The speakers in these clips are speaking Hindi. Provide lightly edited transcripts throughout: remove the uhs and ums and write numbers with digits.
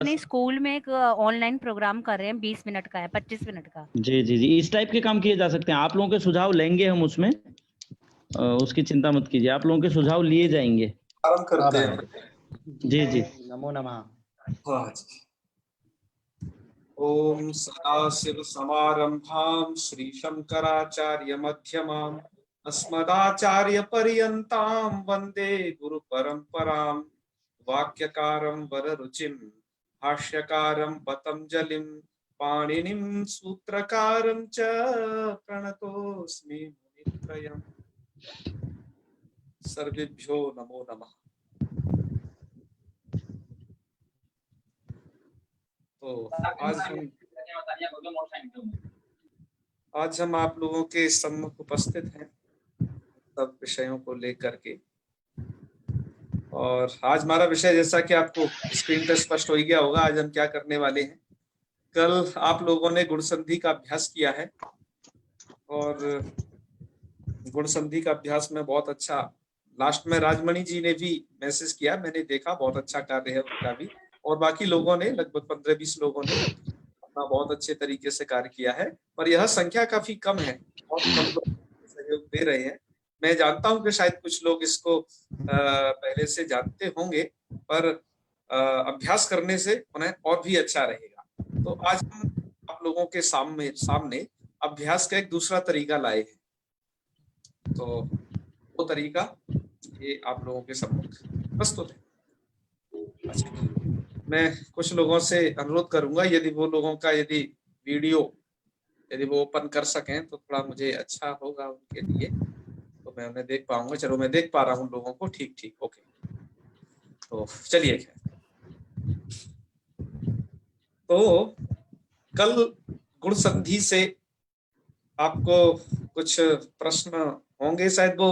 अपने स्कूल में एक ऑनलाइन प्रोग्राम कर रहे हैं, 20 मिनट का है, 25 मिनट का। जी, जी, जी। इस टाइप के काम किए जा सकते हैं। आप लोगों के सुझाव लेंगे हम उसमें। उसकी चिंता मत कीजिए, आप लोगों के सुझाव लिए जाएँगे। आरंभ करते हैं। जी, जी। नमो नमः। हाँ जी। ओम सदाशिव समारंभां श्री शंकराचार्य मध्यमाम् अस्मदाचार्य पर्यन्तां वंदे गुरु परंपरां। वाक्यकारं वररुचिं भाष्यकारं पतंजलिं पाणिनिं सूत्रकारं च प्रणतोऽस्मि मुनित्रयम्। सर्वेभ्यो नमो नमः। तो आज हम आप लोगों के सम्मुख उपस्थित हैं सब विषयों को लेकर के। और आज हमारा विषय, जैसा कि आपको स्क्रीन पर स्पष्ट हो ही गया होगा, आज हम क्या करने वाले हैं। कल आप लोगों ने गुण संधि का अभ्यास किया है और गुण संधि का अभ्यास में बहुत अच्छा, लास्ट में राजमणि जी ने भी मैसेज किया, मैंने देखा, बहुत अच्छा कार्य है उनका भी। और बाकी लोगों ने, लगभग 15-20 लोगों ने अपना बहुत अच्छे तरीके से कार्य किया है, पर यह संख्या काफी कम है, बहुत कम लोग सहयोग दे रहे हैं। मैं जानता हूं कि शायद कुछ लोग इसको पहले से जानते होंगे, पर अभ्यास करने से उन्हें और भी अच्छा रहेगा। तो आज हम आप लोगों के सामने अभ्यास का एक दूसरा तरीका लाए हैं। तो वो तरीका ये आप लोगों के सम्मुख प्रस्तुत है। अच्छा, मैं कुछ लोगों से अनुरोध करूंगा, यदि वो लोगों का यदि वीडियो यदि वो ओपन कर सकें तो थोड़ा मुझे अच्छा होगा उनके लिए, तो मैं उन्हें देख पाऊंगा। चलो, मैं देख पा रहा हूँ लोगों को, ठीक ठीक, ओके। तो चलिए, तो कल गुण संधि से आपको कुछ प्रश्न होंगे, शायद वो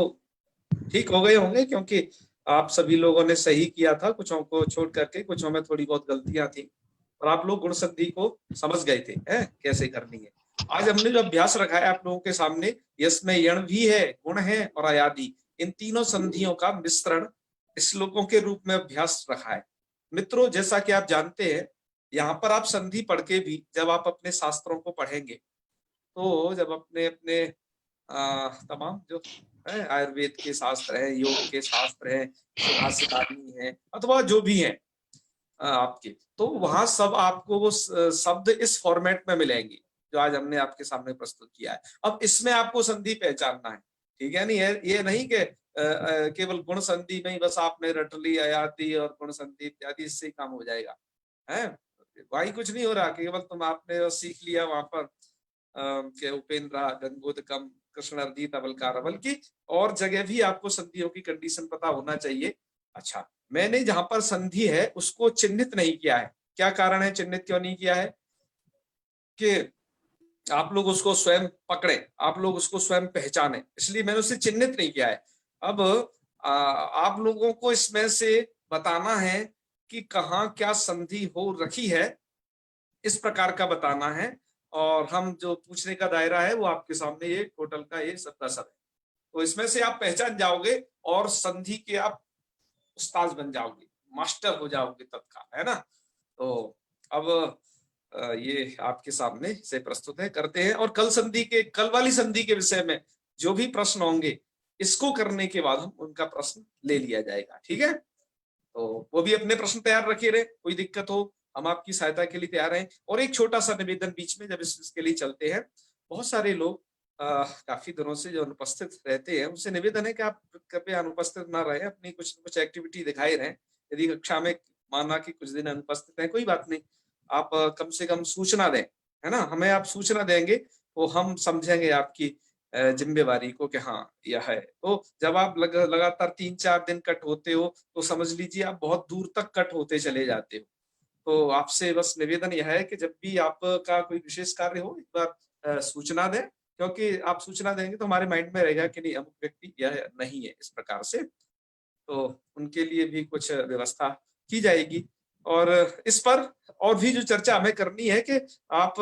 ठीक हो गए होंगे, क्योंकि आप सभी लोगों ने सही किया था, कुछों को छोड़ करके कुछों में थोड़ी बहुत गलतियां थी, और आप लोग गुण संधि को समझ गए थे कैसे करनी है। आज हमने जो अभ्यास रखा है आप लोगों के सामने, इसमें यण भी है, गुण है और अयादि, इन तीनों संधियों का मिश्रण श्लोकों के रूप में अभ्यास रखा है। मित्रों, जैसा कि आप जानते हैं, यहाँ पर आप संधि पढ़ के भी जब आप अपने शास्त्रों को पढ़ेंगे, तो जब अपने अपने तमाम जो आयुर्वेद के शास्त्र है, योग के शास्त्र है, सुभाषित आदि है, अथवा जो भी है आपके, तो वहां सब आपको वो शब्द इस फॉर्मेट में मिलेंगे जो आज हमने आपके सामने प्रस्तुत किया है। अब इसमें आपको संधि पहचानना है, ठीक है नहीं है, ये नहीं कि केवल गुण संधि में ही बस आपने रट ली अयादि और गुण संधि इत्यादि, इससे ही काम हो जाएगा है। वही कुछ नहीं हो रहा, केवल तुम आपने बस सीख लिया वहां पर के उपेंद्र गंगोदकम कृष्ण अर्दित अवलकार, बल्कि और जगह भी आपको संधियों की कंडीशन पता होना चाहिए। अच्छा, मैंने जहां पर संधि है उसको चिन्हित नहीं किया है। क्या कारण है चिन्हित क्यों नहीं किया है? कि आप लोग उसको स्वयं पकड़े, आप लोग उसको स्वयं पहचाने, इसलिए मैंने उसे चिन्हित नहीं किया है। अब आप लोगों को इसमें से बताना है कि कहाँ क्या संधि हो रखी है, इस प्रकार का बताना है। और हम जो पूछने का दायरा है वो आपके सामने ये टोटल का ये 17 है। तो इसमें से आप पहचान जाओगे और संधि के आप उस्ताद बन जाओगे, मास्टर हो जाओगे तत्काल, है ना। तो अब ये आपके सामने से प्रस्तुत है, करते हैं। और कल वाली संधि के विषय में जो भी प्रश्न होंगे, इसको करने के बाद हम उनका प्रश्न ले लिया जाएगा, ठीक है। तो वो भी अपने प्रश्न तैयार रखिए रहे, कोई दिक्कत हो हम आपकी सहायता के लिए तैयार हैं। और एक छोटा सा निवेदन बीच में, जब इसके लिए चलते हैं, बहुत सारे लोग काफी दिनों से जो अनुपस्थित रहते हैं, उनसे निवेदन है कि आप कृपया अनुपस्थित ना रहे, अपनी कुछ न कुछ एक्टिविटी दिखाई रहे। यदि कक्षा में माना कि कुछ दिन अनुपस्थित है, कोई बात नहीं, आप कम से कम सूचना दें, है ना। हमें आप सूचना देंगे तो हम समझेंगे आपकी जिम्मेवारी को कि हाँ यह है। तो जब आप लगातार 3-4 दिन कट होते हो, तो समझ लीजिए आप बहुत दूर तक कट होते चले जाते हो। तो आपसे बस निवेदन यह है कि जब भी आपका कोई विशेष कार्य हो, एक बार सूचना दें, क्योंकि आप सूचना देंगे तो हमारे माइंड में रहेगा कि नहीं, अमुक व्यक्ति यह नहीं है, इस प्रकार से। तो उनके लिए भी कुछ व्यवस्था की जाएगी। और इस पर और भी जो चर्चा हमें करनी है कि आप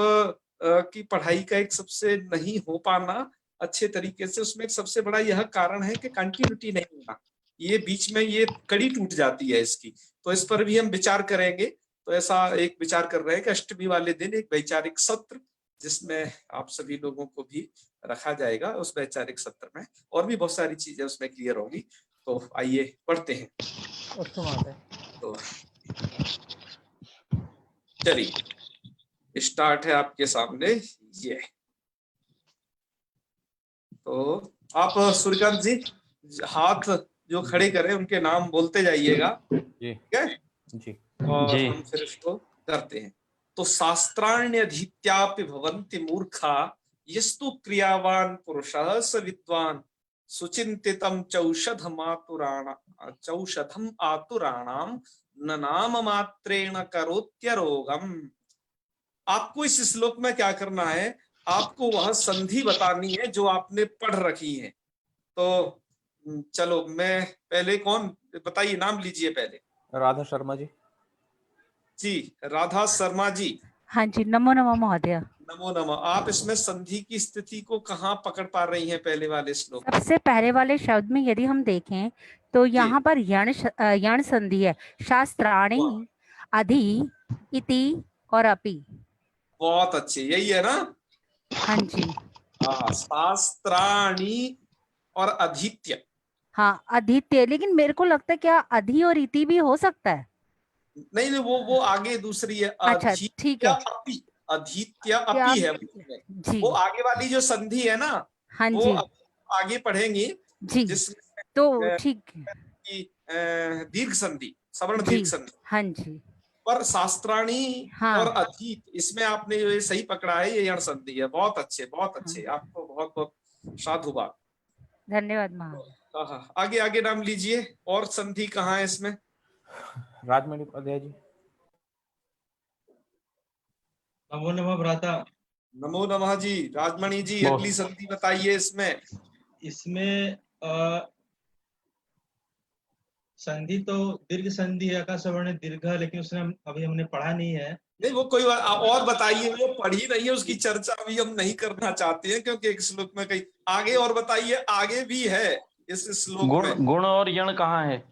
की पढ़ाई का एक सबसे नहीं हो पाना अच्छे तरीके से, उसमें एक सबसे बड़ा यह कारण है कि कंटिन्यूटी नहीं होना, ये बीच में ये कड़ी टूट जाती है इसकी। तो इस पर भी हम विचार करेंगे तो ऐसा एक विचार कर रहे हैं कि अष्टमी वाले दिन एक वैचारिक सत्र जिसमें आप सभी लोगों को भी रखा जाएगा। उस वैचारिक सत्र में और भी बहुत सारी चीजें उसमें क्लियर होंगी। तो आइए पढ़ते हैं। तो चलिए स्टार्ट है आपके सामने ये। तो आप सूर्यकांत जी हाथ जो खड़े करें उनके नाम बोलते जाइएगा, ठीक है जी। और जी। हम फिर इसको करते हैं। तो शास्त्राण्यधीत्यापि भवन्ति मूर्खा यस्तु क्रियावान पुरुषः स विद्वान सुचिंतितम चौषधम आतुराणाम न नाम मात्रेण करोत्यरोगम। आपको इस श्लोक में क्या करना है, आपको वह संधि बतानी है जो आपने पढ़ रखी है। तो चलो मैं पहले, कौन बताइए, नाम लीजिए पहले। राधा शर्मा जी। जी, राधा शर्मा जी। हाँ जी, नमो नमः महोदय। नमो नमः। आप इसमें संधि की स्थिति को कहाँ पकड़ पा रही हैं पहले वाले श्लोक? सबसे पहले वाले शब्द में यदि हम देखें तो यहाँ पर यण संधि है, शास्त्राणी, अधि, इति और अपि। बहुत अच्छे, यही है ना? हाँ जी, हाँ, शास्त्राणी और अधीत्य। हाँ अधीत्य, लेकिन मेरे को लगता है क्या अधि और इति भी हो सकता है? नहीं नहीं, वो आगे दूसरी है। अच्छा ठीक है, अपि, अधीत्य अपि है जी। वो आगे वाली जो संधि है ना, हाँ वो जी आगे पढ़ेंगे जी, जिसमें तो ठीक दीर्घ संधि, सवर्ण जी, दीर्घ संधि। हाँ जी, पर शास्त्राणी हाँ और अधीत, इसमें आपने जो ये सही पकड़ा है, ये यण संधि है। बहुत अच्छे, बहुत अच्छे, आपको बहुत बहुत साधुवाद, धन्यवाद महोदय। हाँ, आगे आगे नाम लीजिए। और संधि कहाँ है इसमें? राजमणि उपाध्याय जी। नमो नमः भ्राता। नमो नमः जी। राजमणि जी, अगली संधि बताइए इसमें। इसमें संधि तो दीर्घ संधि है, आकाशवर्ण दीर्घ, लेकिन उसने अभी हमने पढ़ा नहीं है। नहीं, वो कोई और बताइए, वो पढ़ी नहीं है, उसकी चर्चा अभी हम नहीं करना चाहते हैं क्योंकि एक श्लोक में कहीं आगे और बताइए, आगे भी है इस श्लोक में। गुण और यण कहाँ है?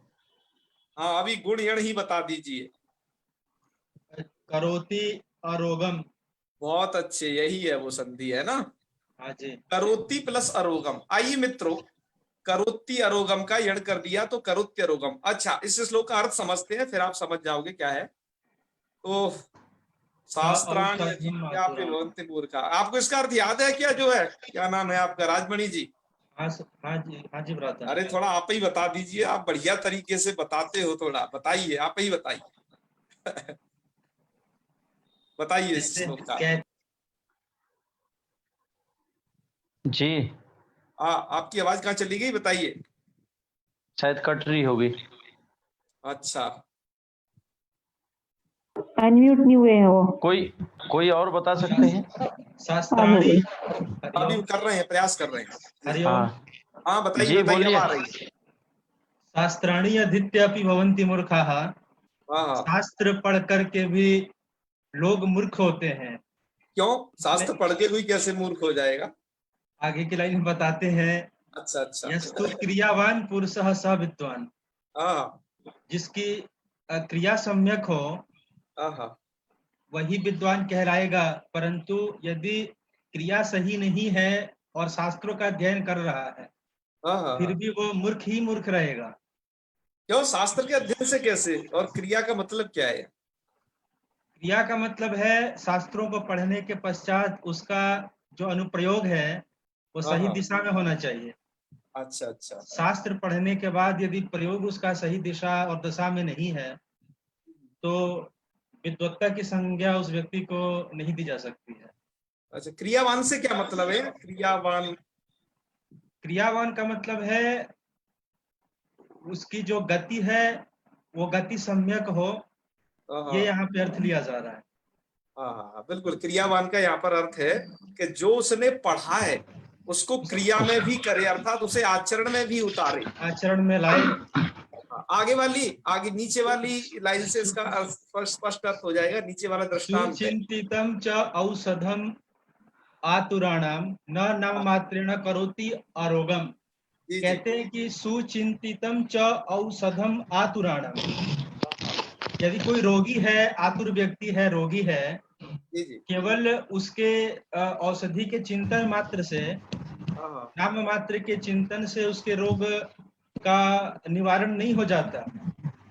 हाँ, अभी गुण यण ही बता दीजिए। करोति अरोगम। बहुत अच्छे, यही है वो संधि, है ना? हाँ जी। करोति प्लस अरोगम। आइए मित्रों, करोति अरोगम का यण कर दिया तो करोत्य अरोगम। अच्छा, इस श्लोक का अर्थ समझते हैं, फिर आप समझ जाओगे क्या है। तो शास्त्राण्यधीत्यापि भवन्ति मूर्खा, आपको इसका अर्थ याद है क्या? जो है, क्या नाम है आपका? राजमणि जी। हाँ जी भ्राता। अरे थोड़ा आप ही बता दीजिए, आप बढ़िया तरीके से बताते हो, थोड़ा बताइए, आप ही बताइए। बताइए इस श्लोक का। जी, आपकी आवाज कहाँ चली गई, बताइए। शायद कट रही होगी। अच्छा, अनम्यूट नहीं हुए हैं वो। कोई और बता सकते हैं? शास्त्राणी। अभी कर रहे हैं, प्रयास कर रहे हैं। हरिओम। हाँ बताइए, जी, बताइए, बोलिए। अब आ रही है। शास्त्राणी अधीत्यापि भवन्ति मूर्खाः। हाँ, शास्त्र पढ़ करके भी लोग मूर्ख होते हैं। क्यों? शास्त्र पढ़ के कोई कैसे मूर्ख हो जाएगा? आगे की लाइन बताते हैं। अच्छा अच्छा। यस्तु क्रियावान पुरुषः स विद्वान। हाँ जिसकी क्रिया सम्यक हो हाँ, वही विद्वान कहलाएगा, परंतु यदि क्रिया सही नहीं है और शास्त्रों का अध्ययन कर रहा है हाँ, फिर भी वो मूर्ख ही मूर्ख रहेगा। क्यों? शास्त्र के अध्ययन से कैसे? और क्रिया का मतलब क्या है? क्रिया का मतलब है शास्त्रों को पढ़ने के पश्चात उसका जो अनुप्रयोग है वो सही हाँ। दिशा में होना चाहिए। अच्छा अच्छा। शास्त्र पढ़ने के बाद यदि प्रयोग उसका सही दिशा और दशा में नहीं है तो विद्वत्ता की संज्ञा उस व्यक्ति को नहीं दी जा सकती है। अच्छा, क्रियावान से क्या मतलब है? क्रियावान, क्रियावान का मतलब है उसकी जो गति है वो गति सम्यक हो, ये यहाँ पे अर्थ लिया जा रहा है। हाँ, बिल्कुल। क्रियावान का यहाँ पर अर्थ है कि जो उसने पढ़ा है उसको क्रिया में भी करे, अर्थात उसे आचरण में भी उतारे, आचरण में लाए। आगे नीचे वाली लाइन से इसका स्पष्ट अर्थ हो जाएगा। नीचे वाला दृष्टांत है। सुचिंतितम च औषधम आतुराणाम न नाम मात्रेण करोति आरोगम। कहते हैं कि सुचिंतितम च औषधम आतुराणाम, यदि कोई रोगी है, आतुर व्यक्ति है, रोगी है, जी जी। केवल उसके औषधि के चिंतन मात्र से, हाँ नाम मात्र के चिंतन से उसके रोग का निवारण नहीं हो जाता,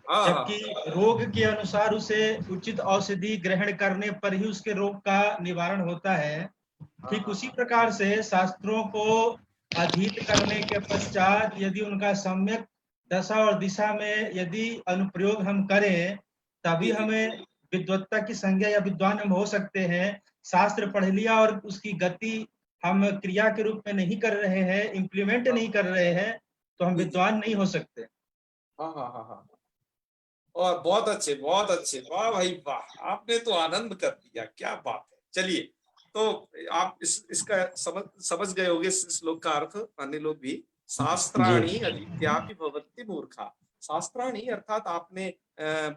हाँ जबकि रोग के अनुसार उसे उचित औषधि ग्रहण करने पर ही उसके रोग का निवारण होता है। ठीक उसी प्रकार से शास्त्रों को अधीत करने के पश्चात यदि उनका सम्यक दशा और दिशा में यदि अनुप्रयोग हम करें, तभी हमें विद्वत्ता की संज्ञा या विद्वान हम हो सकते हैं। शास्त्र पढ़ लिया और उसकी गति हम क्रिया के रूप में नहीं कर रहे हैं, इम्प्लीमेंट नहीं कर रहे हैं, तो हम विद्वान नहीं हो सकते। हाँ हाँ हाँ हाँ। और बहुत अच्छे, वाह भाई वाह, आपने तो आनंद कर दिया, क्या बात है। चलिए, तो आप इसका समझ गए होंगे इस श्लोक का अर्थ, अन्य लोग भी। शास्त्राणि अधीत्यापि भवन्ति मूर्खा। शास्त्राणि अर्थात आपने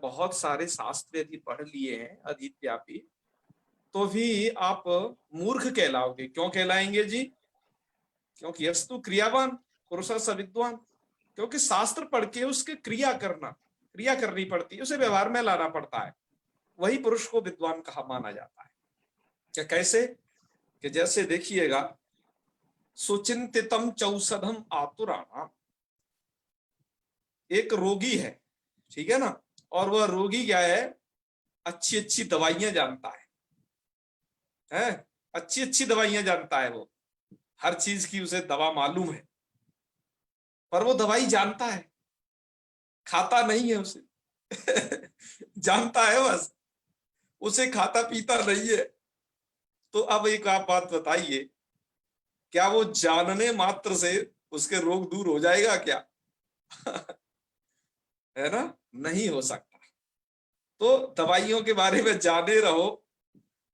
बहुत सारे शास्त्र यदि पढ़ लिए हैं, अधीत्यापि, तो भी आप मूर्ख कहलाओगे। क्यों कहलाएंगे जी? क्योंकि यस्तु क्रियावान पुरुषः स विद्वान। क्योंकि शास्त्र पढ़ के उसके क्रिया करनी पड़ती है, उसे व्यवहार में लाना पड़ता है, वही पुरुष को विद्वान कहा माना जाता है। क्या कैसे? कि जैसे देखिएगा, सुचिंतितम चौषधम आतुराणाम। एक रोगी है, ठीक है ना, और वह रोगी क्या है? अच्छी अच्छी दवाइयां जानता है, अच्छी अच्छी दवाइयां जानता है, वो हर चीज की उसे दवा मालूम है, पर वो दवाई जानता है, खाता नहीं है उसे जानता है बस, उसे खाता पीता नहीं है। तो अब एक आप बात बताइए, क्या वो जानने मात्र से उसके रोग दूर हो जाएगा क्या? है ना, नहीं हो सकता। तो दवाइयों के बारे में जाने रहो,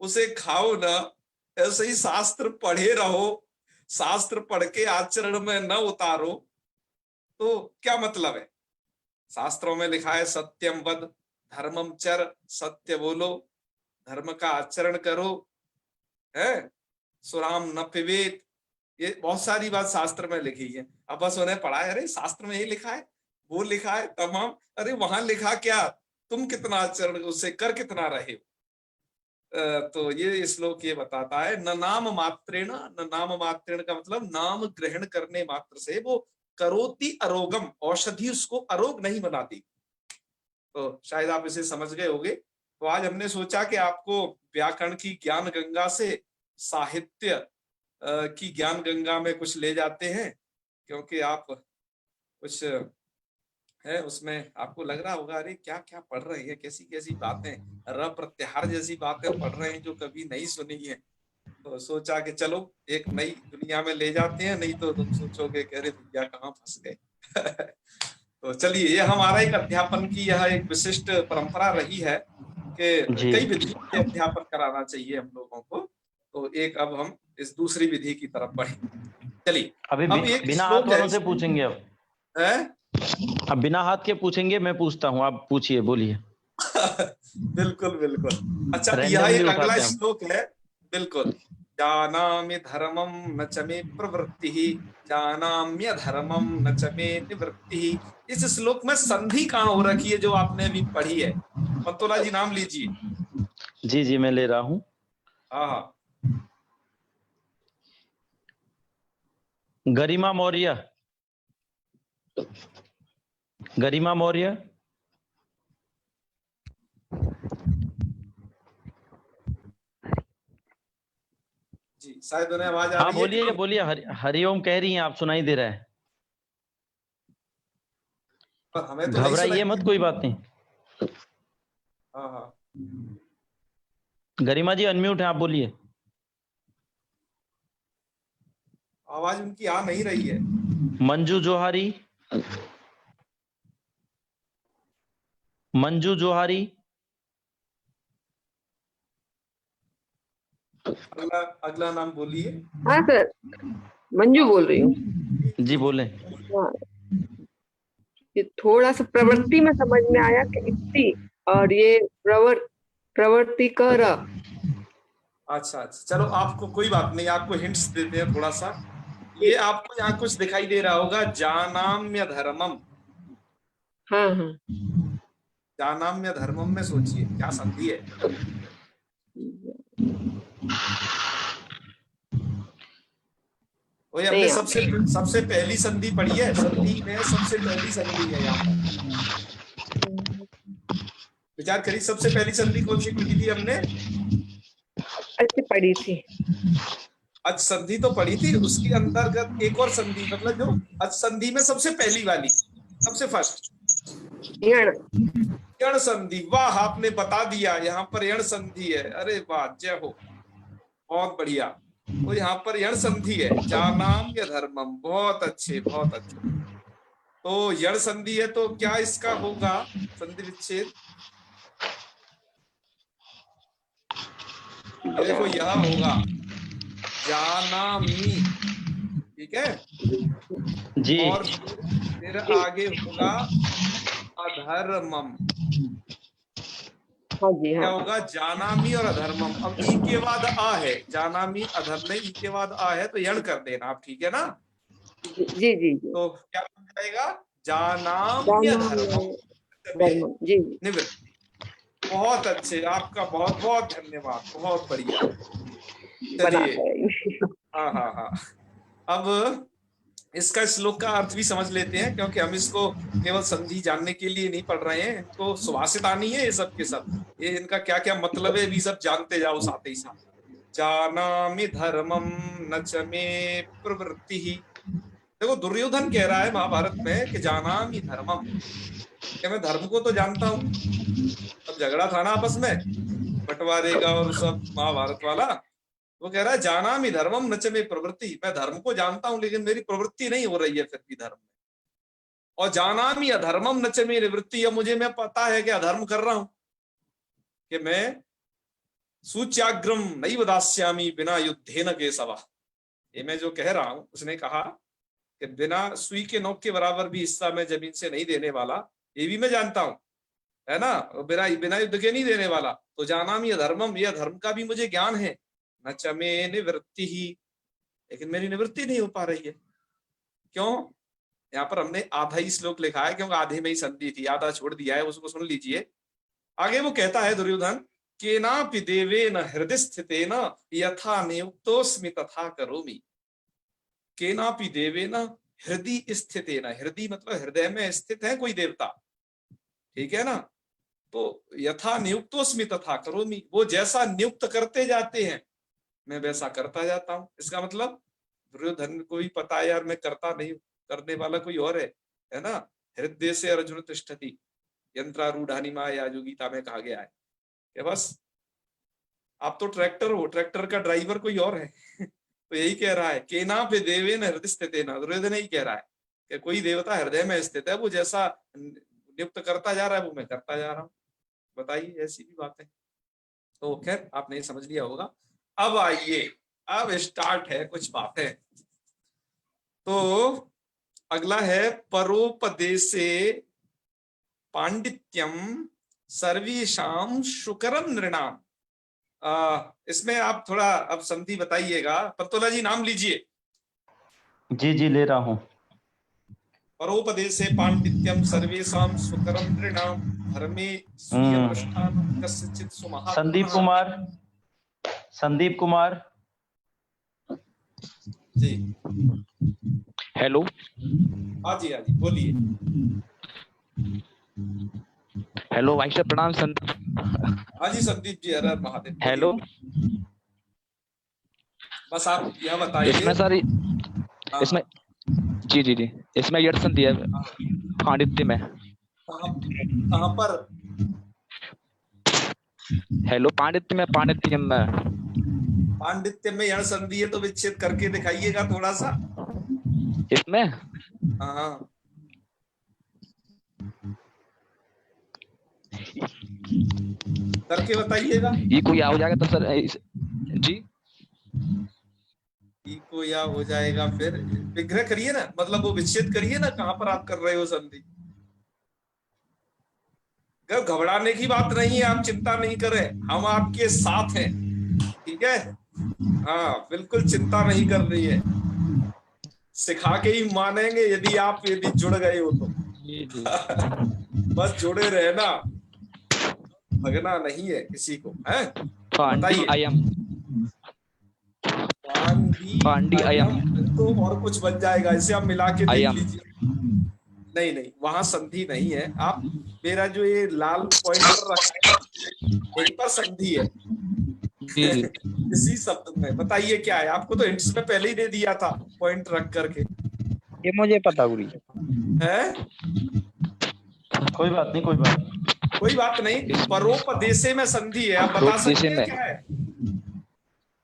उसे खाओ ना, ऐसे ही शास्त्र पढ़े रहो, शास्त्र पढ़ के आचरण में न उतारो तो क्या मतलब है? शास्त्रों में लिखा है सत्यम वद धर्मम चर, सत्य बोलो, धर्म का आचरण करो, है, सुराम न पिबेत, ये बहुत सारी बात शास्त्र में लिखी है। अब बस उन्हें पढ़ा है, अरे शास्त्र में ये लिखा है, वो लिखा है, तमाम, अरे वहां लिखा क्या, तुम कितना आचरण उससे कर कितना रहे हो। तो ये श्लोक ये बताता है, न नाम मात्रेण, न नाम मात्रेण का मतलब नाम ग्रहण करने मात्र से वो करोति अरोगम, औषधि उसको अरोग नहीं बनाती। तो शायद आप इसे समझ गए होंगे। तो आज हमने सोचा कि आपको व्याकरण की ज्ञान गंगा से साहित्य की ज्ञान गंगा में कुछ ले जाते हैं, क्योंकि आप कुछ है उसमें आपको लग रहा होगा, अरे क्या क्या पढ़ रहे हैं, कैसी कैसी बातें, र प्रत्याहार जैसी बातें पढ़ रहे हैं जो कभी नहीं सुनी है। तो सोचा कि चलो एक नई दुनिया में ले जाते हैं, नहीं तो तुम सोचोगे कि अरे भैया कहाँ फंस गए। तो चलिए, ये हमारा एक अध्यापन की यह एक विशिष्ट परंपरा रही है कि कई विधियों के अध्यापन कराना चाहिए हम लोगों को। तो एक अब हम इस दूसरी विधि की तरफ बढ़े। चलिए, अभी अब एक बिना श्लोक हाथ वालों से पूछेंगे अब है? अब बिना हाथ के पूछेंगे, मैं पूछता हूँ, आप पूछिए, बोलिए। बिल्कुल बिल्कुल। अच्छा, यह Randomly एक अगला उठाते हैं। श्लोक है, बिल्कुल। जानामि धर्मम न च मे प्रवृत्तिः, जानाम्य धर्मम न च मे निवृत्तिः। इस श्लोक में संधि कहाँ हो रखी है जो आपने अभी पढ़ी है? पंतोला जी नाम लीजिए। जी जी, मैं ले रहा हूँ। हाँ हाँ, गरिमा मौर्य, गरिमा मौर्य। जी शायद उन्हें आवाज आ हाँ, रही है। बोलिए बोलिए, हरिओम कह रही हैं आप, सुनाई दे रहा है, पर हमें तो नहीं घबराइए सुनाई। मत, कोई बात नहीं। हाँ हाँ, गरिमा जी अनम्यूट है, आप बोलिए। आवाज उनकी आ नहीं रही है। Manju Johari, Manju Johari. अगला नाम बोलिए। हाँ सर, मंजू बोल रही हूँ। जी बोले। हाँ, ये थोड़ा सा प्रवृत्ति में समझ में आया कि इति, और ये प्रवृत्ति कर। अच्छा अच्छा, चलो आपको कोई बात नहीं, आपको हिंट्स देते हैं थोड़ा सा। ये आपको यहाँ कुछ दिखाई दे रहा होगा, जानाम्य धर्मम। हाँ हाँ, जानाम्य धर्मम में सोचिए क्या संधि है। वही हमने नहीं, सबसे पहली संधि पढ़ी है, संधि में सबसे पहली संधि है यहाँ पर। विचार करिए सबसे पहली संधि कौन सी पढ़ी थी हमने? अच्छी पढ़ी थी। अच संधि तो पढ़ी थी, उसके अंतर्गत एक और संधि, मतलब जो अच संधि में सबसे पहली वाली, सबसे फर्स्ट यण संधि। वाह, आपने बता दिया, यहाँ पर यण संधि है। अरे वाह, जय हो, बहुत बढ़िया। तो यहाँ पर यण संधि है, जानाम या धर्मम। बहुत अच्छे, बहुत अच्छे। तो यण संधि है तो क्या इसका होगा संधि विच्छेद? ये देखो, यह होगा जानामी, ठीक है जी। और फिर आगे होगा अधर्मम। हाँ जी, क्या हाँ होगा? जानामी और अधर्मम। अब ई के बाद आ है, जानामी अधर्म नहीं, ई के बाद आ है तो यण कर देना आप, ठीक है ना? जी जी जी। तो क्या बन जाएगा? जानाम्य धर्मम जी। निवृत्ति। बहुत अच्छे, आपका बहुत बहुत धन्यवाद, बहुत बढ़िया। चलिए, हाँ हाँ हाँ, अब इसका श्लोक का अर्थ भी समझ लेते हैं, क्योंकि हम इसको केवल संधि जानने के लिए नहीं पढ़ रहे हैं, इनको सुभाषित आनी है ये सब के सब, ये इनका क्या क्या मतलब है भी सब जानते जाओ साथ ही साथ। जानामि धर्मम न च मे प्रवृत्ति ही। देखो, दुर्योधन कह रहा है महाभारत में कि जानामि धर्मम, कि मैं धर्म को तो जानता हूं। अब झगड़ा था ना आपस में बंटवारे का और सब महाभारत वाला, वो कह रहा है जानामि धर्मम न च मे प्रवृत्ति, मैं धर्म को जानता हूं लेकिन मेरी प्रवृत्ति नहीं हो रही है फिर भी धर्म में। और जानामि अधर्मम न च मे निवृत्ति, अब मुझे मैं पता है कि अधर्म कर रहा हूं, कि मैं सूच्याग्रम नैव दास्यामि बिना युद्धेन केशव। ये मैं जो कह रहा हूं, उसने कहा कि बिना सुई के नोक के बराबर भी हिस्सा मैं जमीन से नहीं देने वाला, ये भी मैं जानता हूं, है ना? बिना युद्ध के नहीं देने वाला। तो जानामि अधर्मम, यह धर्म का भी मुझे ज्ञान है। न च मे निवृत्ति ही, लेकिन मेरी निवृत्ति नहीं हो पा रही है। क्यों? यहाँ पर हमने आधा ही श्लोक लिखा है, क्योंकि आधे में ही संधि थी, आधा छोड़ दिया है, उसको सुन लीजिए। आगे वो कहता है दुर्योधन, केनापि देवेन हृदय स्थितेन यथा नियुक्तोस्मि तथा करोमि। केनापि देवेन हृदय स्थितेन, हृदय मतलब हृदय में स्थित है कोई देवता, ठीक है ना? तो यथा नियुक्तोस्मि तथा करोमि, वो जैसा नियुक्त करते जाते हैं मैं वैसा करता जाता हूं। इसका मतलब दुर्योधन को भी पता है यार मैं करता नहीं, करने वाला कोई और है ना? हृदय से अर्जुन तिष्ठति यंत्रारूढ़ानि माया, जो गीता में कहा गया है कि बस आप तो ट्रैक्टर हो, ट्रैक्टर का ड्राइवर कोई और है। तो यही कह रहा है, केनापि देवेन हृदय स्थितेन, दुर्योधन यही कह रहा है कि कोई देवता हृदय में स्थित है, वो जैसा नियुक्त करता जा रहा है वो मैं करता जा रहा हूँ। बताइए, ऐसी भी बात है। तो खैर आपने समझ लिया होगा। अब आइए, अब स्टार्ट है कुछ बातें। तो अगला है परोपदेशे पांडित्यम सर्वेषां शुकरम नृणाम। इसमें आप थोड़ा अब संधि बताइएगा। पंतोला जी नाम लीजिए। जी जी ले रहा हूँ। परोपदेशे पांडित्यम सर्वेषां शुकरम नृणाम धर्मे स्वीयमनुष्ठानं कस्यचित् सुमहात्मनः। संदीप कुमार जी। हेलो। हाँ जी बोलिए। हेलो भाई साहब, प्रणाम संदीप। हाँ जी संदीप जी, हर हर महादेव। हेलो। बस आप यह बताइए। इसमें सारी इसमें जी जी जी इसमें यड़ संधि है पांडित्य में। कहाँ पर? हेलो, पांडित्य में, पांडित्यम में। पांडित्य में यण संधि है तो विच्छेद करके दिखाइएगा थोड़ा सा इसमें। हाँ, करके बताइएगा। ये कोई हो जाएगा तो सर जी को या हो जाएगा, फिर विग्रह करिए ना, मतलब वो विच्छेद करिए ना, कहाँ पर आप कर रहे हो संधि। घबराने की बात नहीं है, आप चिंता नहीं करें, हम आपके साथ हैं, ठीक है? हाँ बिल्कुल चिंता नहीं कर रही है, सिखा के ही मानेंगे यदि जुड़ गए हो तो। बस जुड़े रहे ना, भगना नहीं है किसी को, है? फांडी बताइए। अयम, फांडी अयम, तो और कुछ बन जाएगा, इसे आप मिला के देख अयम। लीजिए। नहीं नहीं, वहां संधि नहीं है। आप मेरा जो ये लाल पॉइंटर रखा है यहीं पर संधि है जी जी। इसी शब्द में। बताइए क्या है? आपको तो हिंट्स में पहले ही दे दिया था पॉइंट रख करके, ये मुझे पता गुरु जी। है? कोई बात नहीं, कोई बात। कोई बात नहीं। परोपदेशे में संधि है। आप बता परोपदेशे सकते हैं में। क्या है?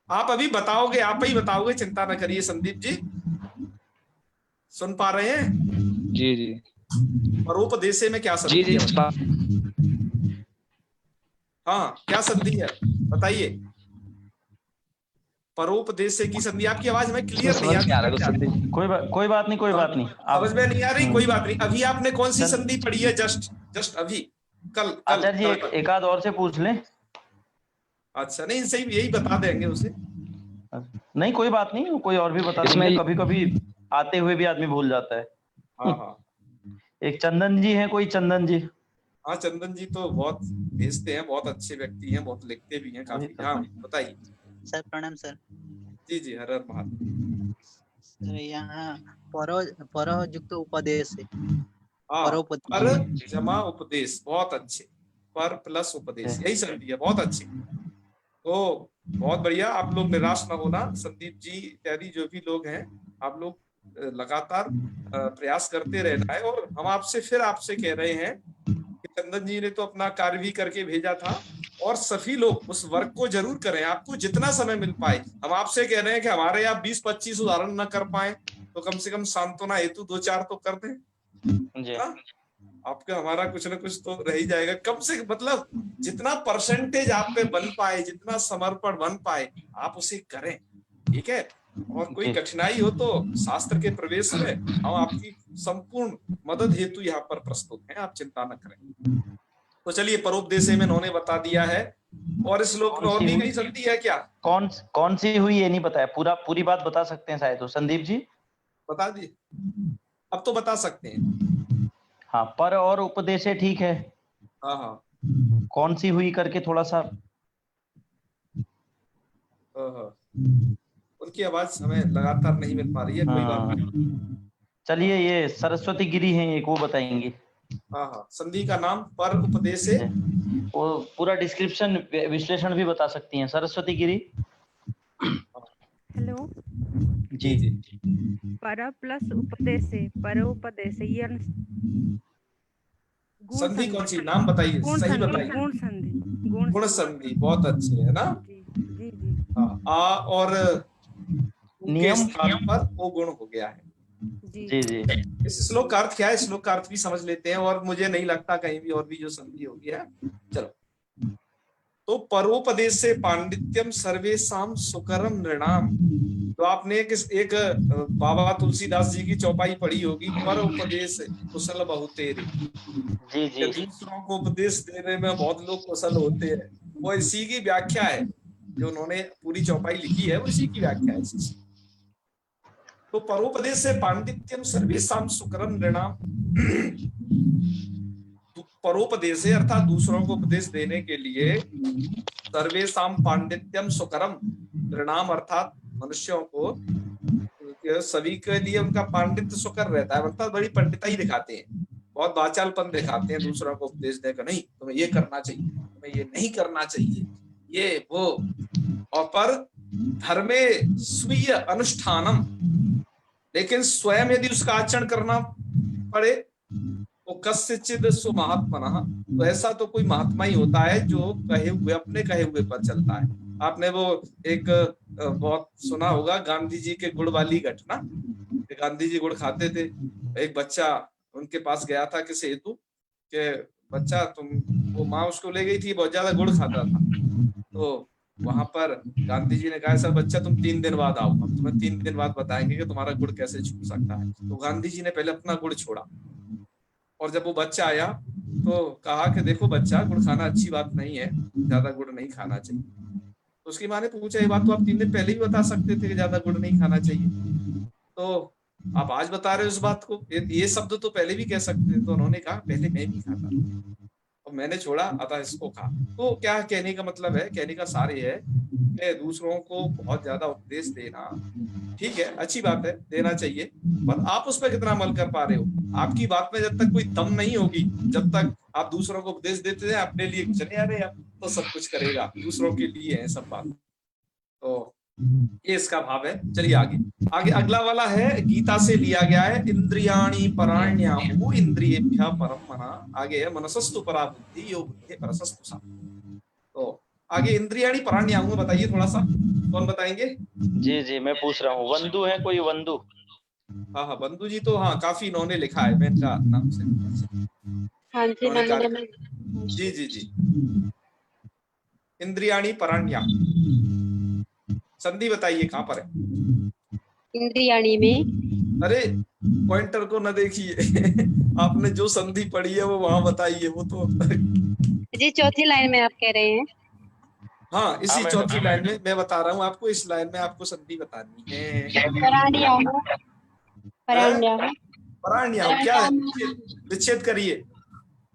आप अभी बताओगे, आप ही बताओगे, चिंता न करिए। संदीप जी सुन पा रहे हैं? जी जी परोपदेशे में क्या जी संधि जी। है? हाँ, क्या संधि है बताइए? परोपदेशे की संधि। आपकी आवाज हमें क्लियर नहीं समझ में आ रहा है आती। कुछ। कोई बात नहीं, कोई बात नहीं। समझ में नहीं आ रही? कोई बात नहीं। अभी आपने कौन सी संधि पढ़ी है? जस्ट अभी, कल आचार्य जी एक आध और से पूछ लें। अच्छा, नहीं सही, यही बता देंगे उसे। नहीं कोई बात नहीं, कोई और भी बता इसमें- देंगे। कभी कभी आते हुए भी आदमी भूल जाता है। हाँ हाँ एक चंदन जी हैं, कोई चंदन जी। हाँ, चंदन जी तो बहुत भेजते हैं, बहुत अच्छे व्यक्ति हैं, बहुत लिखते भी हैं काफी। हाँ बताइए। सर प्रणाम सर। जी जी, हर हर महादेव। सर यहाँ परयुक्त उपदेश है। हाँ, परोपदेश। पर जमा उपदेश, बहुत अच्छे। पर प्लस उपदेश, यही संधि है, बहुत अच्छी। तो बहुत बढ़िया। आप लोग निराश न होना। संदीप जी इत्यादि जो भी लोग हैं, आप लोग लगातार प्रयास करते रहना है। और हम आपसे कह रहे हैं कि चंदन जी ने तो अपना कार्य भी करके भेजा था, और सभी लोग उस वर्क को जरूर करें, आपको जितना समय मिल पाए। हम आपसे कह रहे हैं कि हमारे यहाँ 20-25 उदाहरण न कर पाए तो कम से कम सांत्वना हेतु 2-4 तो कर दें। जी हाँ? आपका हमारा कुछ ना कुछ तो रह ही जाएगा। कम से मतलब जितना परसेंटेज आप पे बन पाए, जितना समर्पण बन पाए, आप उसे करें, ठीक है? और कोई कठिनाई हो तो शास्त्र के प्रवेश में हम आपकी संपूर्ण मदद हेतु यहाँ पर प्रस्तुत हैं, आप चिंता न करें। तो चलिए, परोपदेशे में इन्होंने बता दिया है। और इस श्लोक में और भी कहीं संधि है क्या? कौन सी हुई ये नहीं बताया। पूरी बात बता सकते हैं शायद तो संदीप जी। बता दिए, अब तो बता सकते हैं। हाँ, पर और उपदेश है, ठीक है। हाँ हाँ कौन सी हुई करके थोड़ा सा। उनकी आवाज हमें लगातार नहीं मिल पा रही है। कोई बात नहीं। चलिए, ये सरस्वती गिरी है, एक वो बताएंगे। हाँ हाँ, संधि का नाम पर उपदेश है। वो पूरा डिस्क्रिप्शन विश्लेषण भी बता सकती हैं। सरस्वती गिरी। हेलो जी जी। पर प्लस उपदेशे, परोपदेशे, ये संधि कौन सी? नाम बताइए, सही बताइए। गुण संधि। गुण संधि, बहुत अच्छी है ना? जी जी जी। हाँ, आ और नियम के स्थान पर वो गुण हो गया है। जी जी। इस श्लोक का अर्थ क्या है? श्लोक का अर्थ भी समझ लेते हैं, और मुझे नहीं लगता कहीं भी और भी जो संधि होगी है। चलो, तो परोपदेश से पांडित्यम सर्वेशाम सुकरम नृणाम। तो आपने एक बाबा तुलसीदास जी की चौपाई पढ़ी होगी, पर उपदेश कुशल बहुतेरे। जी जी। दूसरों को उपदेश देने में बहुत लोग कुशल होते हैं, वो इसी की व्याख्या है। जो उन्होंने पूरी चौपाई लिखी है वो इसी की व्याख्या है। तो परोपदेश से पांडित्यम सर्वेशाम सुकरम नृणाम। परोपदेश अर्थात दूसरों को उपदेश देने के लिए, सर्वेशाम पांडित्यम सुकरम नृणाम अर्थात मनुष्यों को, सभी के लिए उनका पांडित्य सुकर रहता है, अर्थात बड़ी पंडिताई दिखाते हैं, बहुत वाचालपन दिखाते हैं दूसरों को उपदेश देकर। नहीं, तुम्हें ये करना चाहिए, तुम्हें ये नहीं करना चाहिए, ये वो। और पर धर्मे स्वीय अनुष्ठानम, लेकिन स्वयं यदि उसका आचरण करना पड़े तो कस्यचिद सुमहात्मनः, तो ऐसा तो कोई महात्मा ही होता है जो कहे हुए, अपने कहे हुए पर चलता है। आपने वो एक बहुत सुना होगा गांधी जी के गुड़ वाली घटना। गांधी जी गुड़ खाते थे, एक बच्चा उनके पास गया था किसी हेतु के, बच्चा तुम, वो माँ उसको ले गई थी, बहुत ज्यादा गुड़ खाता था। तो वहां पर गांधी जी ने कहा, सर बच्चा तुम 3 दिन बाद आओ, हम तुम्हें 3 दिन बाद बताएंगे कि तुम्हारा गुड़ कैसे छूट सकता है। तो गांधी जी ने पहले अपना गुड़ छोड़ा, और जब वो बच्चा आया तो कहा कि देखो बच्चा, गुड़ खाना अच्छी बात नहीं है, ज्यादा गुड़ नहीं खाना चाहिए। तो उसकी माँ ने पूछा, ये बात तो आप 3 दिन पहले ही बता सकते थे कि ज्यादा गुड़ नहीं खाना चाहिए, तो आप आज बता रहे हो इस बात को, ये शब्द तो पहले भी कह सकते थे। तो उन्होंने कहा, पहले मैं भी खाता था और मैंने छोड़ा अतः इसको खा। तो क्या कहने का मतलब है, कहने का सार ये है कि दूसरों को बहुत ज्यादा उपदेश देना ठीक है, अच्छी बात है, देना चाहिए, पर आप उस पर कितना अमल कर पा रहे हो। आपकी बात में जब तक कोई दम नहीं होगी, जब तक आप दूसरों को उपदेश देते हैं, अपने लिए चले आ रहे हैं, तो सब कुछ करेगा, दूसरों के लिए है सब बात। तो ये इसका भाव है। चलिए आगे आगे अगला वाला है, गीता से लिया गया है, इंद्रियाणि पराण्याहु इंद्रियेभ्यः परम मना। आगे है मनसस्तु परा बुद्धि यो बुद्धि परसस्तु सा। तो आगे इंद्रियाणि पराण्याहु बताइए थोड़ा सा, कौन बताएंगे? जी जी मैं पूछ रहा हूँ, वंदु है कोई वंदु? हाँ हाँ बंधु जी तो हाँ काफी इन्होंने लिखा है, मैं इनका नाम से हाँ जी, इन्होंने कार्य नंदन। जी जी जी इंद्रियाणि पराण्या, संधि बताइए कहाँ पर है? इंद्रियाणी में। अरे पॉइंटर को न देखिए आपने जो संधि पढ़ी है वो वहां बताइए, वो तो जी चौथी लाइन में आप कह रहे हैं। हाँ इसी हाँ, चौथी लाइन में मैं बता रहा हूँ आपको, इस लाइन में आपको संधि बतानी है। पराण्याहु, पराण्याहु, पराण्या क्या है? विच्छेद करिए।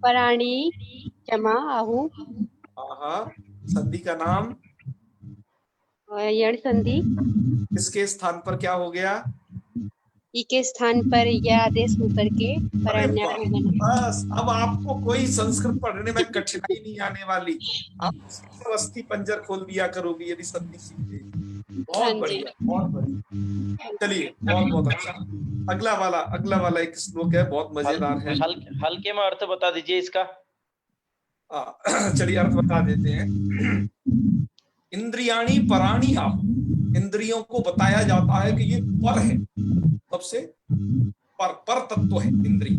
पराणी जमा आहु, हाँ संधि का नाम, यण संधि। इसके स्थान पर क्या हो गया? ई के स्थान पर यह आदेश होकर के अरे पराण्याहु बना। बस अब आपको कोई संस्कृत पढ़ने में कठिनाई नहीं आने वाली, आप सिर्फ अस्थि पंजर खोल दिया करोगे यदि संधि सीख गए। बहुत बढ़िया, बहुत बढ़िया। चलिए बहुत बहुत अच्छा। अगला वाला एक श्लोक है, बहुत मजेदार है। हल्के में अर्थ बता दीजिए इसका। चलिए अर्थ बता देते हैं। इंद्रियाणी पराणी आप, इंद्रियों को बताया जाता है कि ये पर है, सबसे पर तत्व है इंद्रिय,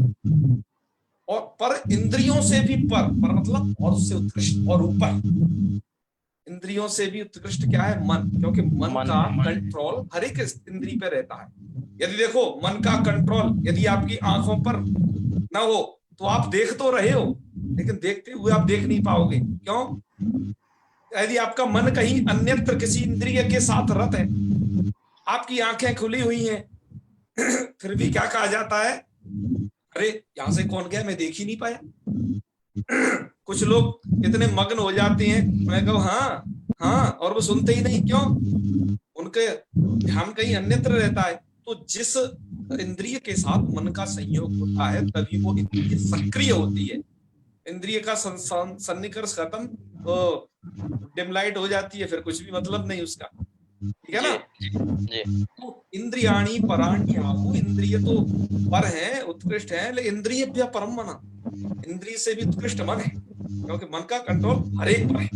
और पर इंद्रियों से भी पर मतलब और उससे उत्कृष्ट और ऊपर। इंद्रियों से भी उत्कृष्ट क्या है? मन, क्योंकि मन का कंट्रोल हर एक इंद्रिय पे रहता है। यदि देखो मन का कंट्रोल यदि आपकी आंखों पर ना हो तो आप देख तो रहे हो, लेकिन देखते हुए आप देख नहीं पाओगे। क्यों? यदि आपका मन कहीं अन्यत्र किसी इंद्रिय के साथ रत है, आपकी आंखें खुली हुई हैं फिर भी क्या कहा जाता है? अरे यहां से कौन गया, मैं देख ही नहीं पाया। कुछ लोग इतने मग्न हो जाते हैं, मैं कहूँ हाँ हाँ, और वो सुनते ही नहीं। क्यों? उनके ध्यान कहीं अन्यत्र रहता है। तो जिस इंद्रिय के साथ मन का संयोग होता है तभी वो इंद्रिय सक्रिय होती है। इंद्रिय का सन्निकर्ष खत्म तो डिम लाइट हो जाती है, फिर कुछ भी मतलब नहीं उसका, ठीक है ना? तो इंद्रियाणी पराण्याहु, इंद्रिय तो पर है, उत्कृष्ट है, लेकिन इंद्रियेभ्यः परम मना, इंद्रिय से भी उत्कृष्ट मन है, क्योंकि मन का कंट्रोल हर एक पर है।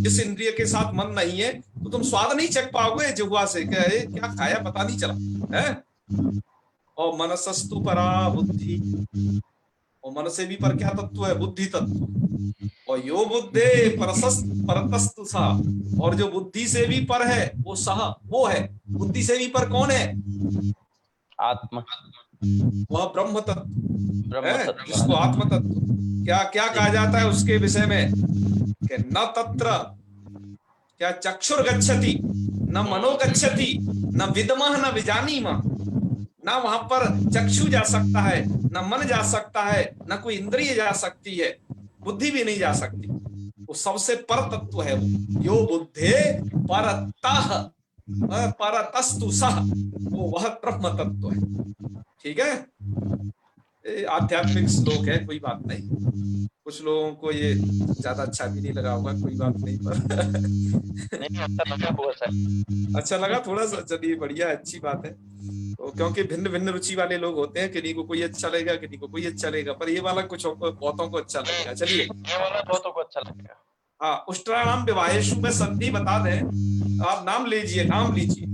जिस इंद्रिय के साथ मन नहीं है तो तुम स्वाद नहीं चख पाओगे जिह्वा से, क्या खाया पता नहीं चला है। और मनसस्तु परा बुद्धि, और मन से भी पर क्या तत्व है? बुद्धि तत्व। और यो बुद्धे परतस्तु सा, और जो बुद्धि से भी पर है वो सह, वो है बुद्धि से भी पर। कौन है? आत्मा, वह ब्रह्म तत्व है, जिसको आत्म तत्व क्या क्या कहा जाता है उसके विषय में कि न तत्र क्या चक्षुर गच्छति, न मनो गच्छति, न विद्मः न विजानीमः। ना वहां पर चक्षु जा सकता है, न मन जा सकता है, न कोई इंद्रिय जा सकती है, बुद्धि भी नहीं जा सकती। वो सबसे पर तत्व है वो। यो बुद्धे परतः परतस्तु सः, वो वह ब्रह्म तत्व है। ठीक है, आध्यात्मिक श्लोक है, कोई बात नहीं। कुछ लोगों को ये ज्यादा अच्छा भी नहीं लगा होगा, कोई बात नहीं, पर अच्छा लगा थोड़ा सा। चलिए बढ़िया, अच्छी बात है। तो क्योंकि भिन्न भिन्न रुचि वाले लोग होते हैं, किन्हीं को कोई अच्छा लगेगा, किन्हीं को कोई अच्छा लगेगा, पर ये वाला कुछ बहुतों को अच्छा लगेगा। चलिए बहुतों को अच्छा लगेगा। हाँ, उष्ट्राणाम विवाहेषु में संधि बता दें, आप नाम लीजिए, नाम लीजिए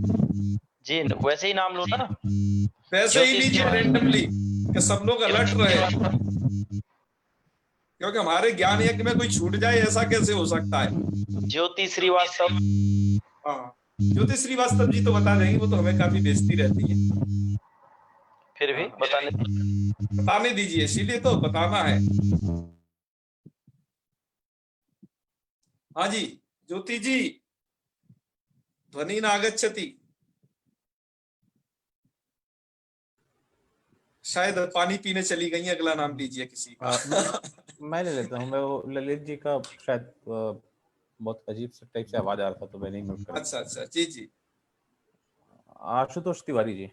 जी, वैसे ही नाम लो ना, वैसे ही लीजिए रेंडमली, कि सब लोग अलर्ट रहे, क्योंकि हमारे ज्ञान यज्ञ में कोई छूट जाए ऐसा कैसे हो सकता है। ज्योति श्रीवास्तव, हाँ ज्योति श्रीवास्तव जी तो बता देंगे, वो तो हमें काफी बेइज्जती रहती है, फिर भी बताने दीजिए, इसीलिए तो बताना है। हाँ जी ज्योति जी, ध्वनि नागच्छति, शायद पानी पीने चली गई। अगला नाम लीजिए किसी का। मैं ले लेता हूँ। मैं वो ललित जी का शायद बहुत अजीब सा टाइप से आवाज आ रहा था तो मैंने म्यूट कर अच्छा अच्छा, जी जी, दिया। आशुतोष तिवारी जी।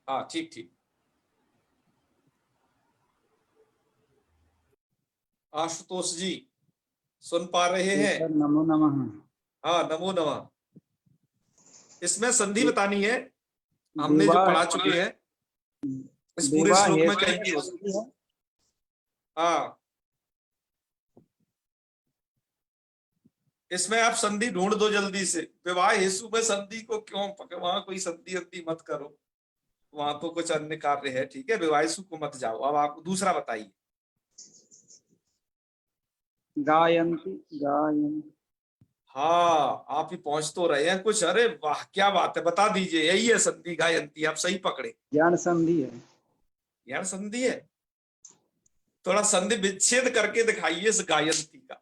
हाँ ठीक ठीक। आशुतोष जी सुन पा रहे हैं? सर नमो नमः। हाँ नमो नमः। इसमें संधि बतानी है, हमने जो विवाह पढ़ा चुके हैं इस पूरे विवाह श्लोक में हेतु कहीं भी हो सकता संधि है। हाँ, इसमें आप संधि ढूंढ दो जल्दी से। विवाह हेतु में संधि को क्यों वहां कोई संधि अंधि मत करो, वहां तो कुछ अन्य कार्य है, ठीक है। विवाह हेतु को मत जाओ। अब आप दूसरा बताइए। गायन्ति गायन्ति। हाँ, आप ही पहुंच तो रहे हैं कुछ। अरे वाह, क्या बात है, बता दीजिए। यही है संधि गायन्ति, आप सही पकड़े। ज्ञान संधि है। ज्ञान संधि है। थोड़ा संधि विच्छेद करके दिखाइए इस गायन्ति का।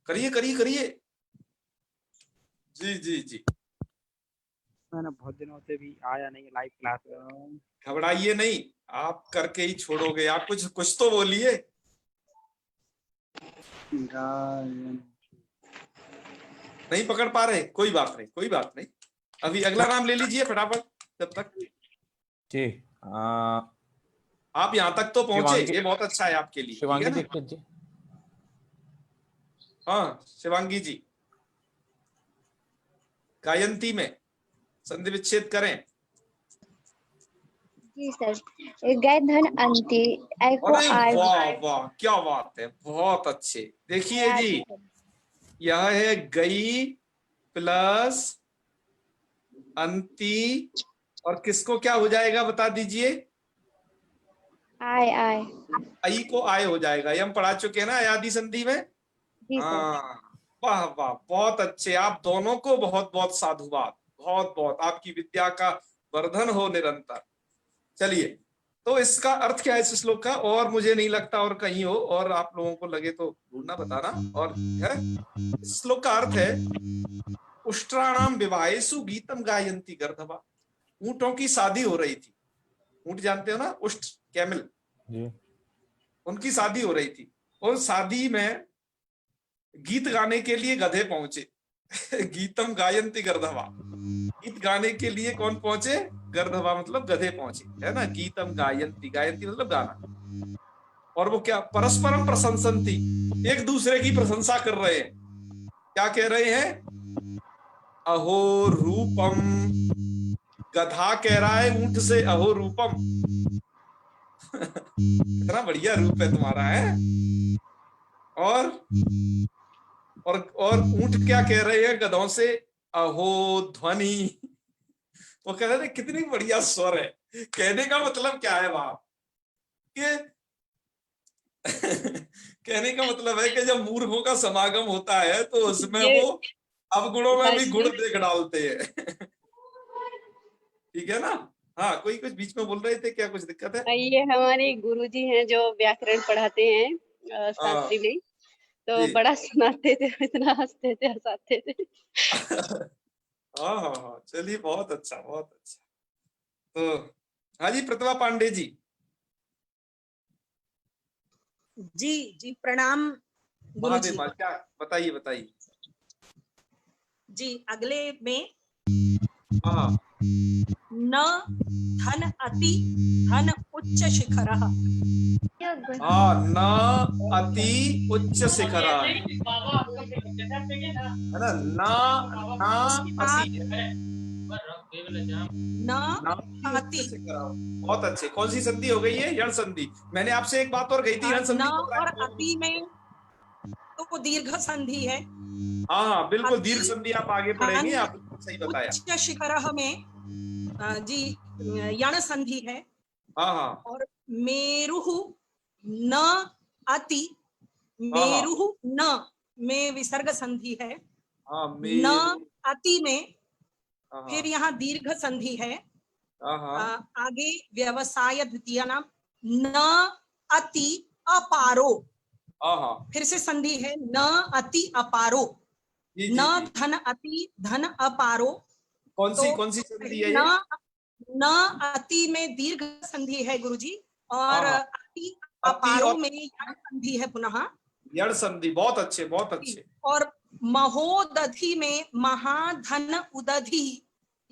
करिए करिए करिए। जी जी जी, मैंने बहुत दिनों से भी आया नहीं लाइव क्लास। घबराइए नहीं, आप करके ही छोड़ोगे। आप कुछ कुछ तो बोलिए। नहीं पकड़ पा रहे, कोई बात नहीं, कोई बात नहीं। अभी अगला नाम ले लीजिए फटाफट जब तक। जी आप यहाँ तक तो पहुंचे, शिवांगी- ये बहुत अच्छा है आपके लिए, ठीक शिवांगी है ना? दीक्षित जी। हाँ शिवांगी जी, गायन्ती में संधि विच्छेद करें। जी सर, गए धन अंति ऐ को अरे आय वाह वाह, क्या बात है, बहुत अच्छे। देखिए जी, यह है गई प्लस अंति, और किसको क्या हो जाएगा बता दीजिए? आय आय। आई को आय हो जाएगा। ये हम पढ़ा चुके हैं ना आदि संधि में। जी सर। हाँ, वाह वाह, बहुत अच्छे। आप दोनों को बहुत बहुत साधुवाद, बहुत बहुत। आपकी विद्या का वर्धन हो निरंतर। चलिए, तो इसका अर्थ क्या है इस श्लोक का? और मुझे नहीं लगता और कहीं हो, और आप लोगों को लगे तो ढूंढना बताना। और है इस श्लोक का अर्थ है उष्ट्राणाम विवाहेषु गीतम गायन्ति गर्दभा। ऊंटों की शादी हो रही थी। ऊंट जानते हो ना, उष्ट, कैमल जी। उनकी शादी हो रही थी, और शादी में गीत गाने के लिए गधे पहुंचे। गीतम गायन्ति गर्दभा, गीत गाने के लिए कौन पहुंचे? गर्दभा मतलब गधे पहुंचे, है ना। गीतम गायन्ति, गायन्ति मतलब गाना। और वो क्या? परस्परम प्रशंसन्ति, एक दूसरे की प्रशंसा कर रहे हैं। क्या कह रहे हैं? अहो रूपम, गधा कह रहा है ऊंट से अहो रूपम। कितना बढ़िया रूप है तुम्हारा, है। और ऊंट क्या कह रहे हैं गधों से? अहो ध्वनि। वो कह रहे थे कितनी बढ़िया स्वर है। कहने का मतलब क्या है वहां कि कहने का मतलब है कि जब मूर्खों का समागम होता है तो उसमें वो अवगुणों में भी गुण देख डालते हैं। ठीक है ना? हाँ, कोई कुछ बीच में बोल रहे थे, क्या कुछ दिक्कत है? ये हमारे गुरुजी हैं जो व्याकरण पढ़ाते हैं शास्त्री में, तो बड़ा सुनाते थे, इतना हंसते थे, हंसाते थे। हाँ हाँ हाँ, चलिए, बहुत अच्छा, बहुत अच्छा। तो हाँ जी, प्रतिभा पांडे जी। जी जी, प्रणाम गुरुजी। महादेव, क्या बताइए बताइए जी। अगले में हाँ, न धन अति धन उच्च शिखर। हाँ, न अति उच्च शिखर, है ना। न अति, न अति। बहुत अच्छे। कौन सी संधि हो गई है? यण संधि। मैंने आपसे एक बात और कही थी, यण संधि न और अति में तो दीर्घ संधि है। हाँ हाँ बिल्कुल, दीर्घ संधि आप आगे पढ़ेंगे, आप सही बताया। उच्च शिखर में जी यण संधि है। हाँ हाँ, और मेरुः न अति, मेरुः न में विसर्ग संधि है। हाँ, न अति में फिर यहाँ दीर्घ संधि है। आगे व्यवसाय द्वितीय नाम न अति अपारो, फिर से संधि है न अति अपारो। न धन अति धन अपारो। कौन सी संधि है ये? न अति में दीर्घ संधि है गुरुजी, और हाँ। अति अपारो और- में यण संधि है पुनः। यण संधि, बहुत अच्छे बहुत अच्छे। और महोदधि में महाधन उदधि, जी,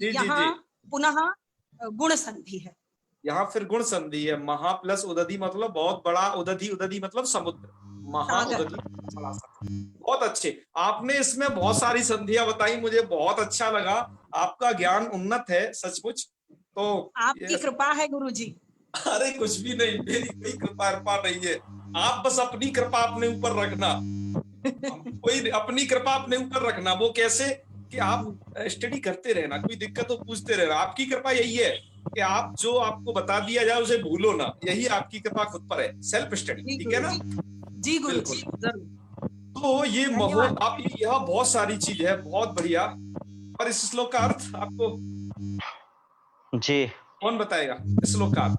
जी, यहाँ जी। पुनः गुण संधि है। यहाँ फिर गुण संधि है। महा प्लस उदधि मतलब बहुत बड़ा, उदधि उदधि मतलब समुद्र, महा सागर। उदधि बड़ा सागर। बहुत अच्छे, आपने इसमें बहुत सारी संधियां बताई, मुझे बहुत अच्छा लगा। आपका ज्ञान उन्नत है सचमुच। तो आपकी कृपा है गुरुजी। अरे कुछ भी नहीं, मेरी कोई कृपा नहीं है। आप बस अपनी कृपा अपने ऊपर रखना, कोई अपनी कृपा अपने ऊपर रखना। वो कैसे कि आप स्टडी करते रहना, कोई दिक्कत हो पूछते रहना। आपकी कृपा यही है कि आप जो आपको बता दिया जाए उसे भूलो ना, यही आपकी कृपा खुद पर है। सेल्फ स्टडी, ठीक है ना? जी गुरुजी, जरूर। तो ये महोद, आप यह बहुत सारी चीज है, बहुत बढ़िया। और इस श्लोक का अर्थ आपको जी कौन बताएगा? इस श्लोक का अर्थ,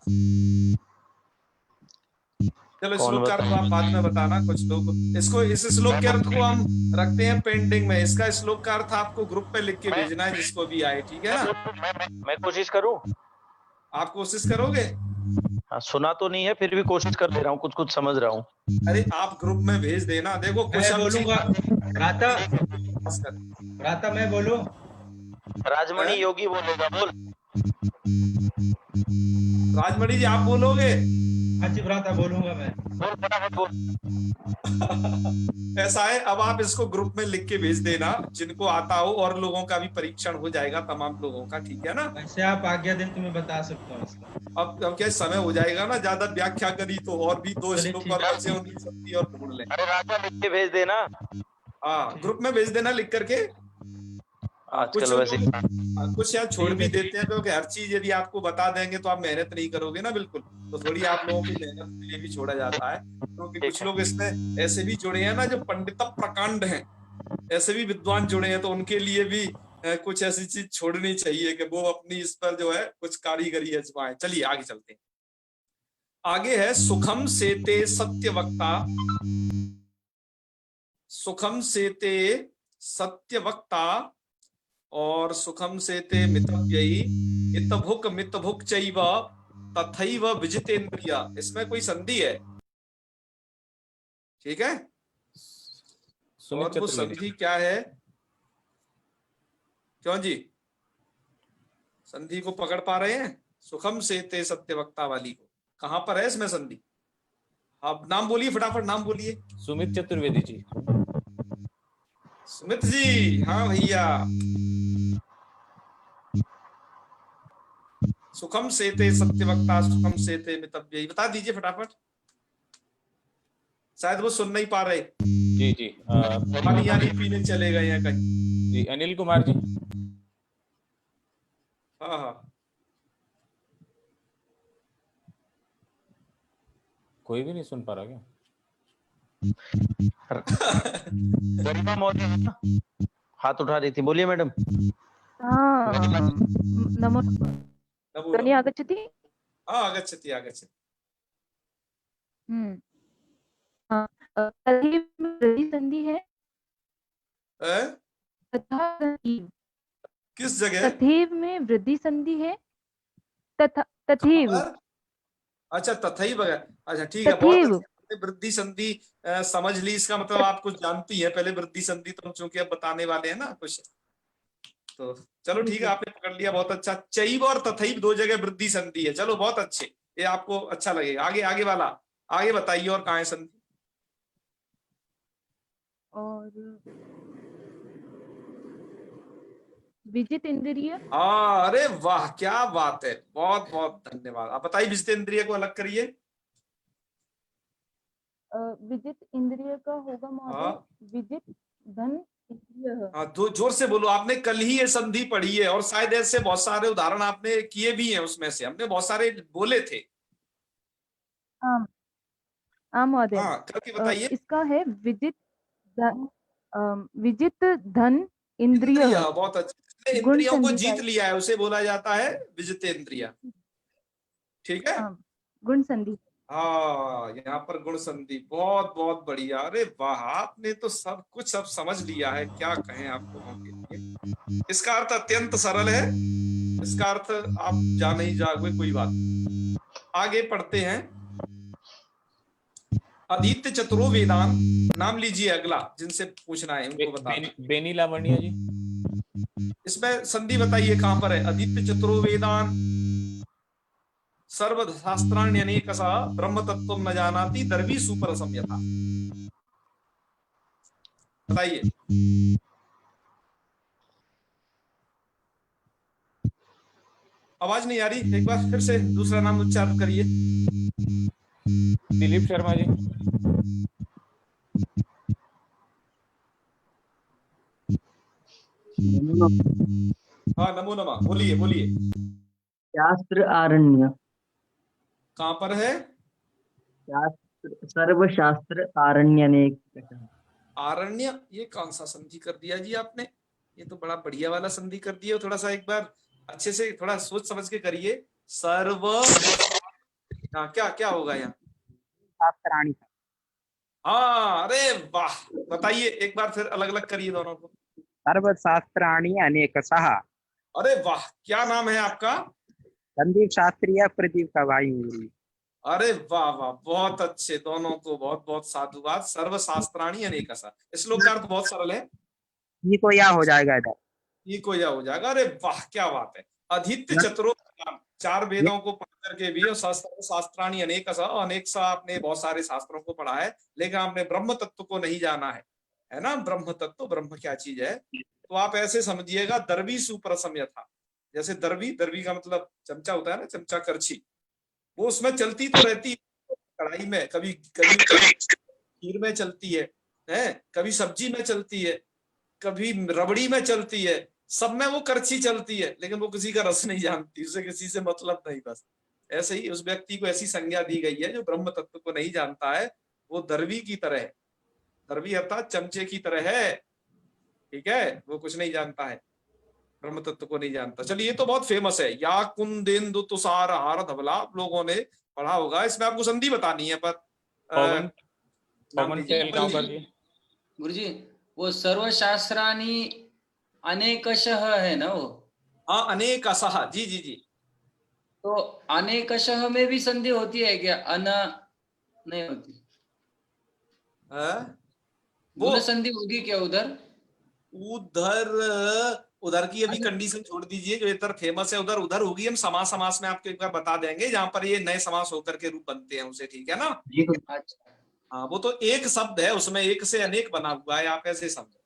चलो इस कौन श्लोक का अर्थ बताएगा? आप बाद में बताना। कुछ लोग इसको, इस श्लोक के अर्थ को हम रखते हैं पेंडिंग में। इसका श्लोक का अर्थ आपको ग्रुप पे लिख के भेजना है, जिसको भी आए, ठीक है ना? मैं कोशिश करूं? आप कोशिश करोगे? हाँ, सुना तो नहीं है, फिर भी कोशिश कर दे रहा हूँ, कुछ कुछ समझ रहा हूँ। अरे आप ग्रुप में भेज देना। देखो कुछ मैं बोलूंगा। राता मैं बोलूं? राजमणि योगी बोलेगा, बोल। राजमणि जी आप बोलोगे? हाँ जी भ्राता, बोलूंगा मैं। बोल फटाफट बोल। ऐसा है, अब आप इसको ग्रुप में लिख के भेज देना, जिनको आता हो, और लोगों का भी परीक्षण हो जाएगा, तमाम लोगों का, ठीक है ना? वैसे आप आज्ञा दें तो मैं बता सकता हूँ इसका। अब क्या समय हो जाएगा ना, ज्यादा व्याख्या करी तो, और भी दो चलिए, श्लोक ठीक और है। बचे, उनकी शक्ति और ढूंढ लें। अरे राजा लिख के भेज देना। हाँ, ग्रुप में भेज देना लिख करके। आजकल वैसे कुछ यार छोड़ भी देते हैं, क्योंकि हर चीज यदि आपको बता देंगे तो आप मेहनत नहीं करोगे ना, बिल्कुल। तो थोड़ी आप लोगों की मेहनत के लिए भी छोड़ा जाता है, क्योंकि कुछ लोग इसमें ऐसे भी जुड़े हैं ना, जो पंडित प्रकांड हैं, ऐसे भी विद्वान जुड़े हैं, तो उनके लिए भी कुछ ऐसी चीज छोड़नी चाहिए कि वो अपनी इस पर जो है कुछ कारीगरी आजमाएं। चलिए आगे चलते हैं। आगे है सुखम सेते सत्यवक्ता, सुखम सेते सत्यवक्ता और सुखम सेते मितव्ययी इतभुक मितभुक चैव तथैव विजितेन्द्रिय। इसमें कोई संधि है, ठीक है? और वो संधि क्या है? क्यों जी, संधि को पकड़ पा रहे हैं? सुखम सेते सत्यवक्ता वाली को कहां पर है इसमें संधि? आप नाम बोलिए, फटाफट नाम बोलिए। सुमित चतुर्वेदी जी। सुमित जी, हाँ भैया। सुखम सेते सत्यवक्ता, सुखम सेते मितव्ययी, बता दीजिए फटाफट। शायद वो सुन नहीं पा रहे। जी जी। पानी यानी पीने चले गए हैं कहीं। जी अनिल कुमार जी। हाँ हाँ, कोई भी नहीं सुन पा रहा क्या? गरिमा मौर्य हाथ उठा रही थी, बोलिए मैडम। नमो ध्वनि आगच्छति? आगच्छति आगच्छति। तथैव वृद्धि संधि है। किस जगह? तथैव में वृद्धि संधि है। तथैव। अच्छा तथैव, अच्छा ठीक है, बहुत अच्छा। वृद्धि संधि समझ ली, इसका मतलब आप कुछ जानती है। पहले वृद्धि संधि तो हम चूंकि अब बताने वाले हैं ना कुछ, तो चलो ठीक है, आपने पकड़ लिया, बहुत अच्छा। चैव और तथैव दो जगह वृद्धि संधि है, चलो बहुत अच्छे, ये आपको अच्छा लगेगा। आगे आगे वाला, आगे बताइए और कहाँ है संधि? और विजित इंद्रिय। हाँ, अरे वाह, क्या बात है, बहुत बहुत धन्यवाद। आप बताइए, विजित इंद्रिय को अलग करिए। विजित इंद्रिय का होगा महोदय विजित धन इंद्रिय। हाँ, तो जोर से बोलो, आपने कल ही ये संधि पढ़ी है, और शायद ऐसे बहुत सारे उदाहरण आपने किए भी हैं, उसमें से हमने बहुत सारे बोले थे। हाँ महोदय। हाँ, करके बताइए। इसका है विजित धन इंद्रिय। बहुत अच्छा, इंद्रियों को जीत लिया है उसे बोला जाता है विजितेंद्रिय, ठीक है? गुण संधि। हाँ, यहाँ पर गुण संधि, बहुत बहुत बढ़िया। अरे वाह, आपने तो सब कुछ सब समझ लिया है, क्या कहें आप लोगों के लिए। इसका अर्थ अत्यंत सरल है। इसका अर्थ आप जा नहीं जाओगे, कोई बात नहीं। आगे पढ़ते हैं। आदित्य चतुरो वेदान, नाम लीजिए अगला जिनसे पूछना है उनको बता। बेनी लावण्य जी, इसमें संधि बताइए कहां पर है। आदित्य चतुरो वेदान सर्व शास्त्राण्य अनेकसा ब्रह्म तत्व न जानाति दर्वी सुपरसम यथा। बताइए। आवाज नहीं आ रही, एक बार फिर से दूसरा नाम उच्चारण करिए। दिलीप शर्मा जी। हाँ नमो नमः, बोलिए बोलिए। शास्त्र आरण्य। कहां पर है? सर्वशास्त्र आरण्य अनेक। आरण्य, ये कौन सा संधि कर दिया जी आपने? ये तो बड़ा बढ़िया वाला संधि कर दिया। थोड़ा सा एक बार अच्छे से थोड़ा सोच समझ के करिए। सर्व, हाँ क्या क्या होगा यहाँ? शास्त्राणी। हाँ, अरे वाह, बताइए एक बार फिर अलग अलग करिए दोनों को। सर्वशास्त्राणी अनेकशः। अरे वाह, क्या नाम है आपका? संदीप शास्त्री या प्रदीप का भाई हूँ। अरे वाह वाह, बहुत अच्छे, दोनों को बहुत बहुत साधुवाद। सर्वशास्त्राणी अनेकशः, श्लोक का अर्थ बहुत सरल है। ये को या हो जाएगा इधर, ये को या हो जाएगा। अरे वाह, क्या बात है। आदित्य चतुरो, चार वेदों को पढ़ करके भी, और शास्त्राणी अनेकशः, अनेक सा आपने बहुत सारे शास्त्रों को पढ़ा है, लेकिन आपने ब्रह्म तत्व को नहीं जाना है ना। ब्रह्म तत्व, ब्रह्म क्या चीज है, तो आप ऐसे समझिएगा, दर्वी सुपरसम यथा। जैसे दर्वी, दर्वी का मतलब चमचा होता है ना, चमचा करछी, वो उसमें चलती तो रहती है कढ़ाई में, कभी कभी खीर में चलती है, कभी सब्जी में चलती है, कभी रबड़ी में चलती है, सब में वो करछी चलती है, लेकिन वो किसी का रस नहीं जानती, उसे किसी से मतलब नहीं। बस ऐसे ही उस व्यक्ति को ऐसी संज्ञा दी गई है जो ब्रह्म तत्व को नहीं जानता है, वो दर्वी की तरह है। दर्वी अर्थात चमचे की तरह है, ठीक है, वो कुछ नहीं जानता है, ब्रह्म तत्व को नहीं जानता। चलिए, ये तो बहुत फेमस है, या कुंदेन्दु तुषार हार धवला, आप लोगों ने पढ़ा होगा। इसमें आपको संधि बतानी है, पर गुरुजी वो सर्वशास्त्राणी अनेकशः है ना वो? हाँ, अनेकशः, जी जी जी। तो अनेकशः में भी संधि होती है क्या? नहीं होती? वो संधि होगी क्या उधर? उधर की अभी कंडीशन छोड़ दीजिए, जो इधर फेमस है उधर उधर होगी। हम समास में आपको एक बार बता देंगे, जहां पर ये नए समास होकर के रूप बनते हैं उसे, ठीक है ना। अच्छा, हाँ, वो तो एक शब्द है, उसमें एक से अनेक बना हुआ है, आप ऐसे समझो।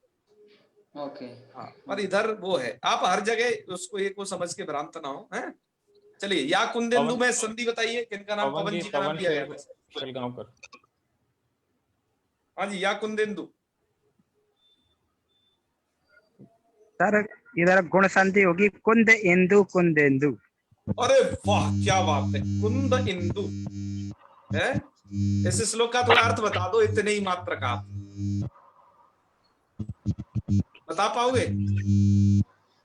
ओके। हाँ, पर इधर वो है, आप हर जगह उसको एक को समझ के भ्रांत ना हो, है। चलिए, या कुंदेन्दु में संधि बताइए, किनका नाम? पवन जी का नाम लिया गया। हाँ जी, या कुंदेन्दु। सर इधर गुण संधि होगी, कुंद इंदु कुंदेन्दु। अरे वाह, क्या बात है, कुंद इंदु है। इस श्लोक का थोड़ा अर्थ बता दो, इतने ही मात्र का बता पाओगे?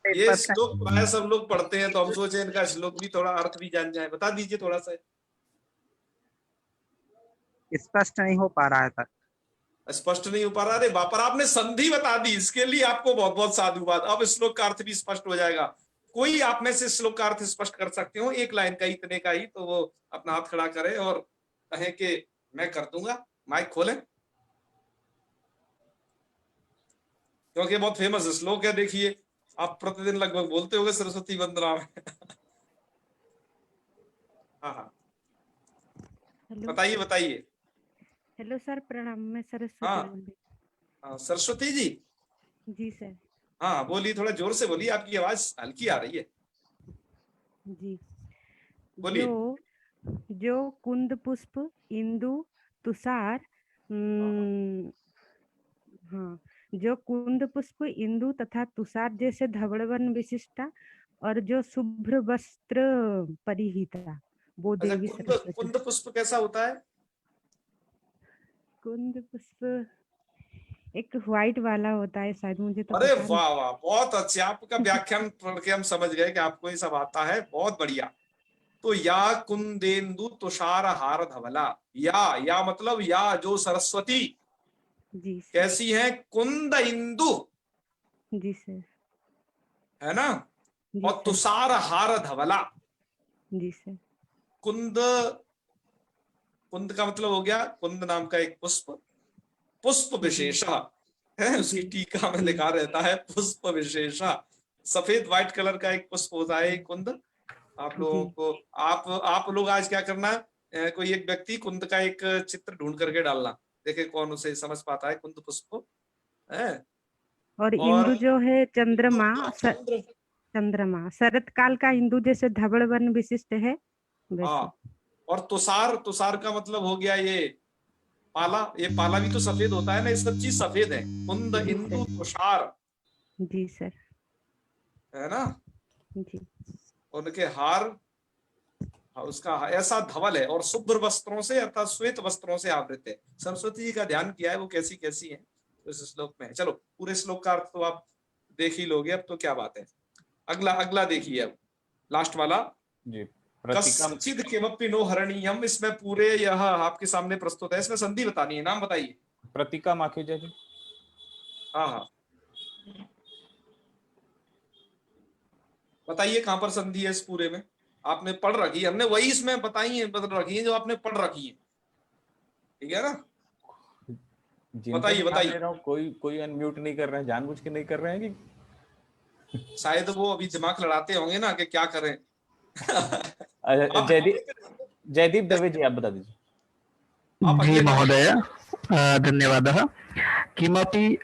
ये श्लोक प्राय सब लोग पढ़ते हैं, तो हम सोचे इनका श्लोक भी थोड़ा अर्थ भी जान जाए। बता दीजिए थोड़ा सा। स्पष्ट नहीं हो पा रहा है सर। स्पष्ट नहीं हो पा रहा? अरे वापर, आपने संधि बता दी, इसके लिए आपको बहुत बहुत साधुवाद। अब श्लोक का अर्थ भी स्पष्ट हो जाएगा। कोई आप में से श्लोक का अर्थ स्पष्ट कर सकते हो, एक लाइन का, इतने का ही, तो वो अपना हाथ खड़ा करे और कहे कि मैं कर दूंगा। माइक खोलें, क्योंकि बहुत फेमस श्लोक है। देखिए, आप प्रतिदिन लगभग बोलते होंगे सरस्वती वंदना में। हाँ, बताइए बताइए। हेलो सर, प्रणाम। मैं सरस्वती। हाँ, सरस्वती जी। जी सर। हाँ, बोलिए, थोड़ा जोर से बोलिए, आपकी आवाज हल्की आ रही है। जी, बोलिए। जो कुंद पुष्प इंदु तुषार, हाँ, जो कुंद पुष्प इंदु तथा तुषार जैसे धवलवन विशिष्टा, और जो शुभ्र वस्त्र परिहिता, वो देवी सरस्वती। कुंद पुष्प कैसा होता है? कुंद पुष्प एक व्हाइट वाला होता है शायद, मुझे तो। अरे वाह वाह, बहुत अच्छे, आपका व्याख्यान पढ़ के हम समझ गए कि आपको ये सब आता है, बहुत बढ़िया। तो या कुंदेन्दु तुषार हार धवला, या मतलब या जो सरस्वती जी कैसी है? कुंद इंदु, जी सर, है ना। और तुषार हार धवला। जी सर। कुंद, कुंद का मतलब हो गया कुंद नाम का एक पुष्प, पुष्प विशेषा है, उसकी टीका में लिखा रहता है पुष्प विशेषा। सफेद व्हाइट कलर का एक पुष्प होता है कुंद। आप लोगों को आप लोग आज क्या करना, कोई एक व्यक्ति कुंद का एक चित्र ढूंढ करके डालना, देखे कौन उसे समझ पाता है कुंद पुष्प है। और इंदु जो है चंद्रमा, चंद्रमा शरत काल का इंदु जैसे धवल वर्ण विशिष्ट है। हाँ, और तुषार, तुषार का मतलब हो गया ये पाला, ये पाला भी तो सफेद होता है ना, ये सब चीज सफेद है। कुंद, इंदु, तुषार। जी सर। है ना जी। उनके हार, उसका ऐसा धवल है और शुभ्र वस्त्रों से अर्थात श्वेत वस्त्रों से आवृत है। सरस्वती जी का ध्यान किया है वो कैसी कैसी है तो इस श्लोक में। चलो पूरे श्लोक का अर्थ तो आप देख ही लोगे, अब तो क्या बात है। अगला देखिए, अब लास्ट वाला जी, कश्चिद किमपि नो हरणीयम। इसमें पूरे यह आपके सामने प्रस्तुत है, इसमें संधि बतानी है, नाम बताइए। प्रतिका माखीजा जी। हाँ, बताइए कहां पर संधि है इस पूरे में। आपने पढ़ रखी है, हमने वही इसमें बताई है, बदल रखी है जो आपने पढ़ रखी है, ठीक है ना। बताइए। कोई अनम्यूट नहीं कर रहे हैं, जानबूझ के नहीं कर रहे हैं कि शायद वो अभी दिमाग लड़ाते होंगे ना कि क्या करें। जयदीप दवे जी, आप बता दीजिए। जी महोदय, धन्यवादः। किमपि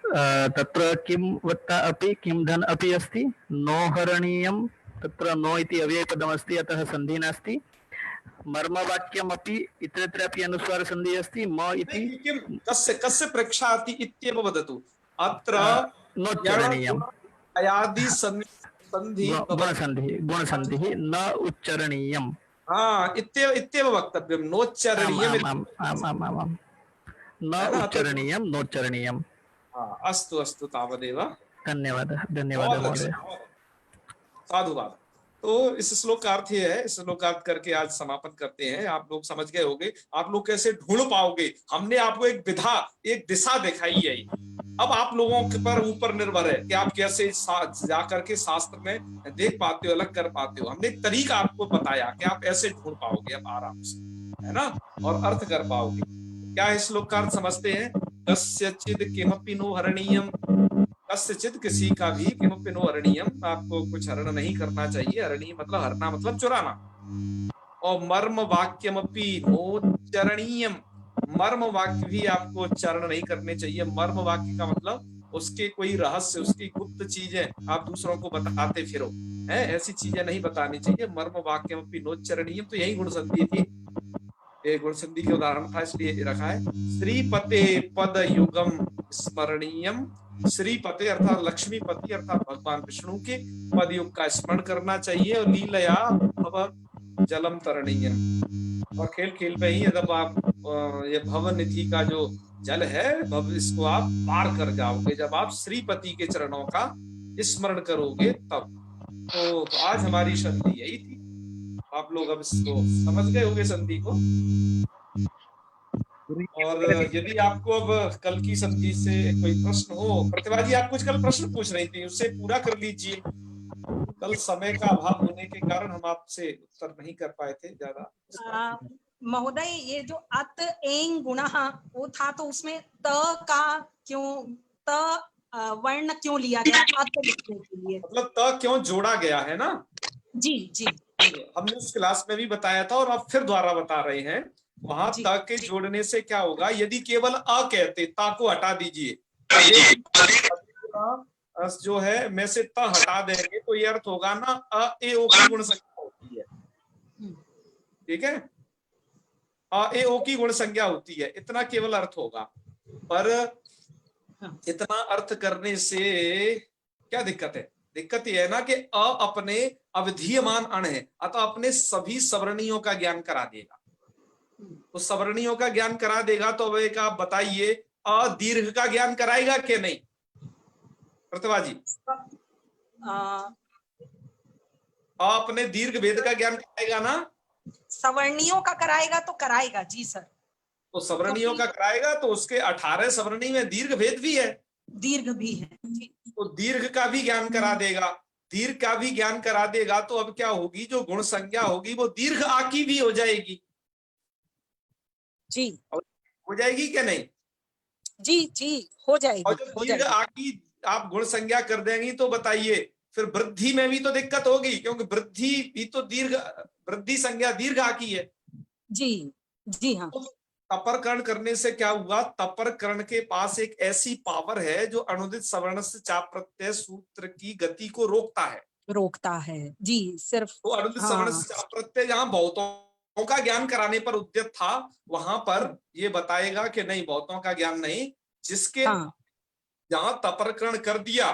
तत्र किं वत्ता अपि किं धन अपि अस्ति, नो हरणीयं, तत्र नो इति अव्ययपदमस्ति अतः सन्धि नास्ति। मर्मवाक्यमपि इतरत्रापि अनुस्वार संधि अस्ति। म इति कस्य प्रेक्षाति इत्येव वदतु। अत्र नोच्चरणीयम् अयादि संधि गुणसन्धिः न उच्चरणीयम्। हाँ, इत्येव वक्तव्यं, नोच्चरणीयम्। न उच्चरणीयं, नोच्चरणीयम्। अस्तु तावदेव। धन्यवादः महोदय। साधुवाद। तो इस श्लोक का अर्थ ये है, इस श्लोक का अर्थ करके आज समापन करते हैं। आप लोग समझ गए होंगे, आप लोग कैसे ढूंढ पाओगे। हमने आपको एक विधा, एक दिशा दिखाई है। अब आप लोगों के पर ऊपर निर्भर है कि आप कैसे जाकर के शास्त्र में देख पाते हो, अलग कर पाते हो। हमने एक तरीका आपको बताया कि आप ऐसे ढूंढ पाओगे अब आराम से, है ना, और अर्थ कर पाओगे। क्या इस श्लोक का अर्थ समझते हैं? कस्यचिद किमपि नो हरणीयम, कस्यचिद किसी का भी, किमपि नो हरणीयम, आपको कुछ हरण नहीं करना चाहिए। हरणीय मतलब हरना मतलब चुराना। और मर्म वाक्यमपि नोच्चरणीयम, मर्म वाक्य भी आपको उच्चारण नहीं करने चाहिए। मर्म वाक्य का मतलब उसके कोई रहस्य, उसकी गुप्त चीजें आप दूसरों को बताते फिरो, है, ऐसी चीजें नहीं बतानी चाहिए। मर्म वाक्यमपि नोच्चरणीयम, तो यही गुण संधि थी, ये गुण संधि के उदाहरण था इसलिए रखा है। श्रीपते पद युगम स्मरणीयम, श्रीपते अर्थात लक्ष्मीपति अर्थात भगवान विष्णु के पद युग का स्मरण करना चाहिए। और लीलया भव जलम तरणीयम, और खेल खेल में ही जब आप ये भव निधि का जो जल है, भव, इसको आप पार कर जाओगे जब आप श्रीपति के चरणों का स्मरण करोगे तब। तो आज हमारी संधि यही थी, आप लोग अब इसको समझ गए होंगे संधि को। और यदि आपको अब कल की संधि से कोई प्रश्न हो, प्रतिभा जी आप कुछ कल प्रश्न पूछ रही थी, उससे पूरा कर लीजिए। कल समय का अभाव होने के कारण हम आपसे उत्तर नहीं कर पाए थे ज्यादा। महोदय, ये जो अत एंग गुणः वो था, तो उसमें त का क्यों, त वर्ण क्यों लिया गया अत लिखने के लिए? मतलब त क्यों जोड़ा गया है ना? जी हमने उस क्लास में भी बताया था और अब फिर दोबारा बता रहे हैं। वहां त के जोड़ने से क्या होगा, यदि केवल अ कहते, ता को हटा दीजिए, जो है में से त हटा देंगे तो ये अर्थ होगा ना, अ ए ओ की गुण संज्ञा होती है, ठीक है, अ ए ओ की गुण संज्ञा होती है, इतना केवल अर्थ होगा। पर इतना अर्थ करने से क्या दिक्कत है? दिक्कत यह है ना कि अ अपने अवधीयमान अण है, अतः अपने सभी सवर्णियों का ज्ञान करा देगा। तो सवर्णियों का ज्ञान करा देगा तो अब एक आप बताइए, अ दीर्घ का ज्ञान कराएगा कि नहीं प्रतिभा जी? अपने दीर्घ भेद का ज्ञान कराएगा ना? सवर्णियों का कराएगा तो कराएगा जी सर। तो सवर्णियों का कराएगा तो उसके 18 सवर्णी में दीर्घ भेद भी है, दीर्घ भी है, तो दीर्घ का भी ज्ञान करा देगा। दीर्घ का भी ज्ञान करा देगा तो अब क्या होगी, जो गुण संज्ञा होगी वो दीर्घ आ की भी हो जाएगी। जी हो जाएगी क्या नहीं? जी जी हो जाएगी, और जब दीर्घ आ की आप गुण संज्ञा कर देंगी तो बताइए फिर वृद्धि में भी तो दिक्कत होगी, क्योंकि वृद्धि भी तो दीर्घ, वृद्धि संज्ञा दीर्घ आ की है। जी जी हाँ। तो तपरकरण करने से क्या हुआ, तपरकरण के पास एक ऐसी पावर है जो अनुदित सवर्ण से चाप प्रत्यय सूत्र की गति को रोकता है जी। सिर्फ तो अनुदित सवर्ण से चाप प्रत्यय जहां बहुतों का ज्ञान कराने पर उद्यत था, वहां पर ये बताएगा कि नहीं बहुतों का ज्ञान नहीं, जिसके जहां तपरकरण कर दिया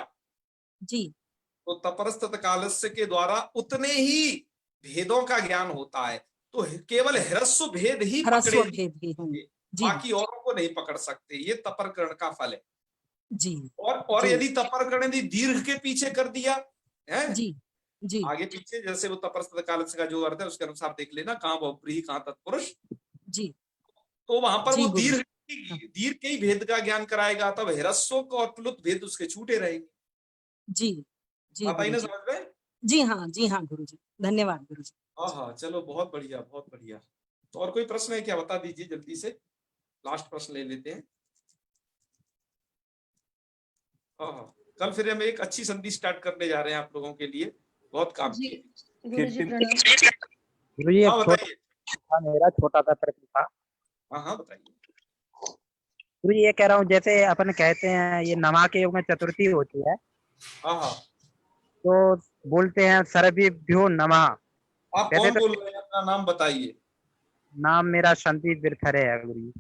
जी तो तपरस्त कालस्य के द्वारा उतने ही भेदों का ज्ञान होता है। तो केवल ह्रस्व भेद ही पकड़े, बाकी औरों को नहीं पकड़ सकते। ये तपरकरण का फल है जी। और जी। यदि तपरकरण यदि दीर्घ के पीछे कर दिया है जी जी आगे पीछे, जैसे वो तपरस्त कालस्य का जो अर्थ है उसके अनुसार देख लेना, कहाँ बहुब्रीहि कहाँ तत्पुरुष जी, तो वहां पर जी वो गुरु। दीर्घ के ही भेद का ज्ञान कराएगा, तब ह्रस्व को और प्लुत भेद उसके छूटे रहेंगे। जी जी आप आई ना गुरुजी। समझ में? जी हाँ गुरुजी, धन्यवाद गुरुजी। हाँ चलो बहुत बढ़िया बहुत बढ़िया। तो और कोई प्रश्न है क्या, बता दीजिए जल्दी से, लास्ट प्रश्न ले लेते हैं। हाँ कल फिर हम एक अच्छी संधि स्टार्ट करने जा रहे हैं आप लोगों के लिए, बहुत काम की। गुरुजी प्रणाम। गुरुजी हाँ बताइए। मेरा छोटा सा प्रश्न था। हाँ बताइए। गुरुजी ये कह रहा हूँ, जैसे अपन कहते हैं ये नमा के योग में चतुर्थी होती है, हाँ तो बोलते हैं सर्वेभ्यो नमः। आप कौन बोल रहे हैं, अपना नाम बताइए। नाम मेरा संदीप बिरथरे है गुरुजी।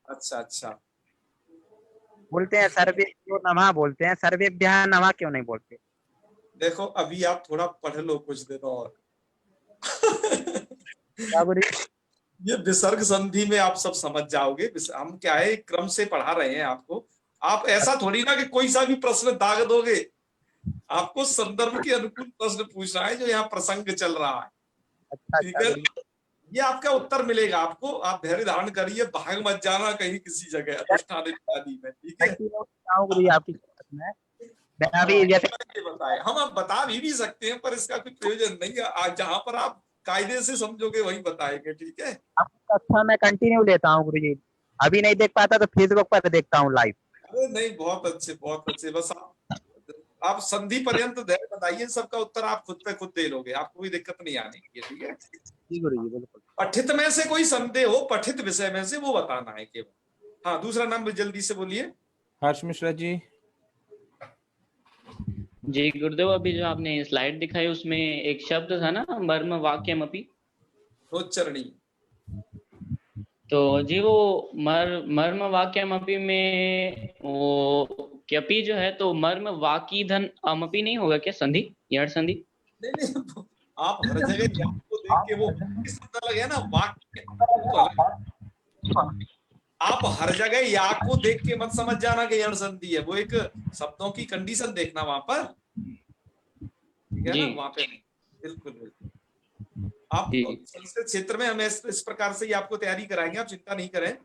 अच्छा बोलते हैं सर्वेभ्यो नमः, बोलते हैं सर्वेभ्यः नमः क्यों नहीं बोलते? देखो अभी आप थोड़ा पढ़ लो कुछ दिन और ये विसर्ग संधि में आप सब समझ जाओगे। हम क्या है क्रम से पढ़ा रहे हैं आपको, आप ऐसा थोड़ी ना कि कोई सा भी प्रश्न दाग दोगे, आपको संदर्भ के अनुकूल प्रश्न पूछना है जो यहाँ प्रसंग चल रहा है। ठीक है, ये आपका उत्तर मिलेगा आपको, आप धैर्य धारण करिए, भाग मत जाना कहीं किसी जगह अधिष्ठान इत्यादि में। ठीक है, बताए हम आप बता भी सकते हैं पर इसका कोई प्रयोजन नहीं है, जहाँ पर आप कायदे से समझोगे वही बताएंगे। ठीक है, अच्छा मैं कंटिन्यू लेता हूँ गुरुजी, अभी नहीं देख पाता तो फेसबुक पर देखता हूँ लाइव। अरे नहीं बहुत अच्छे, बस आप संधि पर्यंत धैर्य बताइए, सबका उत्तर आप खुद पे खुद दे लोगे, आपको कोई दिक्कत नहीं आने की। ठीक है जी गुरुजी बिल्कुल। पठित में से कोई संदेह हो, पठित विषय में से वो बताना है केवल। हाँ दूसरा नाम जल्दी से बोलिए। हर्ष मिश्रा जी। जी गुरुदेव, अभी जो आपने स्लाइड दिखाई उसमें एक शब्द था ना, मर्म वाक्यमपि रोचरणी, तो जी वो मर्म वाक्यमपि में वो क्यपि जो है तो मर्म वाकी धन अमपि नहीं होगा क्या संधि, यड़ संधि? नहीं आप हर जगह आपको देख के वो शब्द लगे ना वाक्य, आप हर जगह या को देख के मत समझ जाना कि यड़ संधि है, वो एक शब्दों की कंडीशन देखना वहां पर। ठीक है ना, वहां पे बिल्कुल आप संस्कृत क्षेत्र में हम इस प्रकार से ही आपको तैयारी कराएंगे, आप चिंता नहीं करें।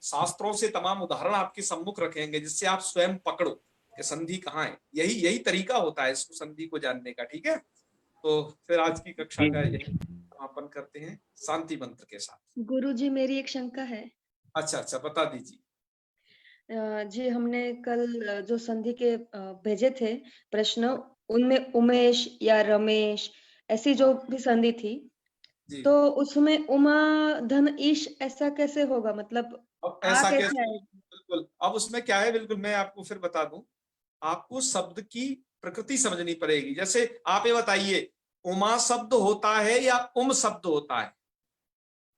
शास्त्रों से तमाम उदाहरण आपके सम्मुख रखेंगे जिससे आप स्वयं पकड़ो कि संधि कहाँ है। यही तरीका होता है इसको संधि को जानने का। ठीक है, तो फिर आज की कक्षा का यही समापन करते हैं शांति मंत्र के साथ। गुरुजी मेरी एक शंका है। अच्छा बता दीजिए। जी हमने कल जो संधि के भेजे थे प्रश्न, उनमें उमेश या रमेश ऐसी जो भी संधि थी, तो उसमें उमा धन ईश ऐसा कैसे होगा, मतलब अब ऐसा कैसे आएगा? बिल्कुल, अब उसमें क्या है, बिल्कुल मैं आपको फिर बता दूं, आपको शब्द की प्रकृति समझनी पड़ेगी। जैसे आप ये बताइए उमा शब्द होता है या उम शब्द होता है?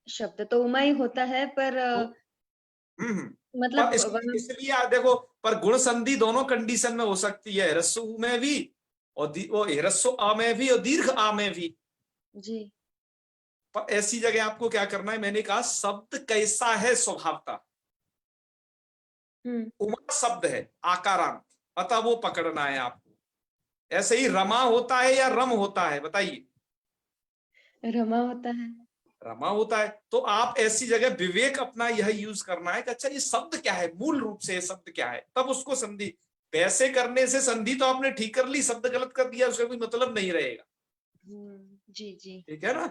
शब्द तो उमा ही होता है, पर मतलब इसलिए देखो, पर गुण संधि दोनों कंडीशन में हो सकती है, ह्रस्व में भी और वो ह्रस्व आ में भी और दीर्घ आ में भी जी। पर ऐसी जगह आपको क्या करना है, मैंने कहा शब्द कैसा है स्वभावता, उमा शब्द है आकारांत, अतः वो पकड़ना है आपको। ऐसे ही रमा होता है या रम होता है, बताइए? रमा होता है। रमा होता है, तो आप ऐसी जगह विवेक अपना यह यूज करना है कि अच्छा ये शब्द क्या है, मूल रूप से ये शब्द क्या है, तब उसको संधि वैसे करने से संधि तो आपने ठीक कर ली, शब्द गलत कर दिया, उसका कोई मतलब नहीं रहेगा। जी जी। ठीक है ना?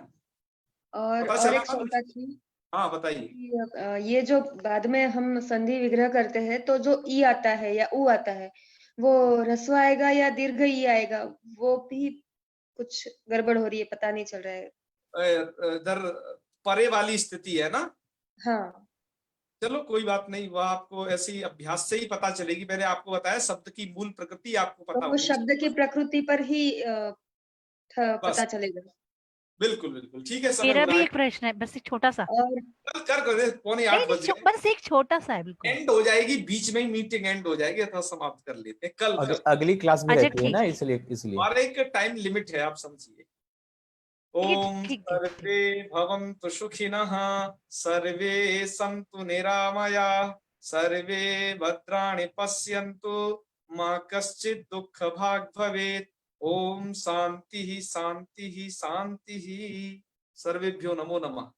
और पता चला एक ना? शंका थी हाँ बताइए। कि ये जो बाद में हम संधि विग्रह करते हैं तो जो ई आता है या ऊ आता है वो ह्रस्व आएगा या दीर्घ ई आएगा, वो भी कुछ गड़बड़ हो रही है, पता नहीं चल रहा है। इधर परे वाली स्थिति है ना? हाँ। चलो कोई बात नहीं, वह आपको ऐसी अभ्यास से ही पता चलेगी। मैंने आपको बताया शब्द की मूल प्रकृति आपको पता तो वो होनी शब्द की प्रकृति पर ही पता चलेगा। बिल्कुल बिल्कुल ठीक है। समय मेरा हो भी रहा है, एक प्रश्न है, बस एक छोटा सा। और कर दे, 7:45 बज गए, बस एक छोटा सा है, बिल्कुल एंड हो जाएगी, बीच में ही मीटिंग एंड हो जाएगी, अथवा समाप्त कर लेते हैं कल। अगली क्लास में अच्छा, रहती है ना, इसलिए और एक टाइम लिमिट है, आप समझिए। ओम सर्वे भवन्तु सुखिनः, सर्वे सन्तु निरामयाः, सर्वे भद्राणि पश्यन्तु, मा कश्चित् दुःखभाग् भवेत्। ओम शांति शांति शांति। सर्वेभ्यो नमो नमः।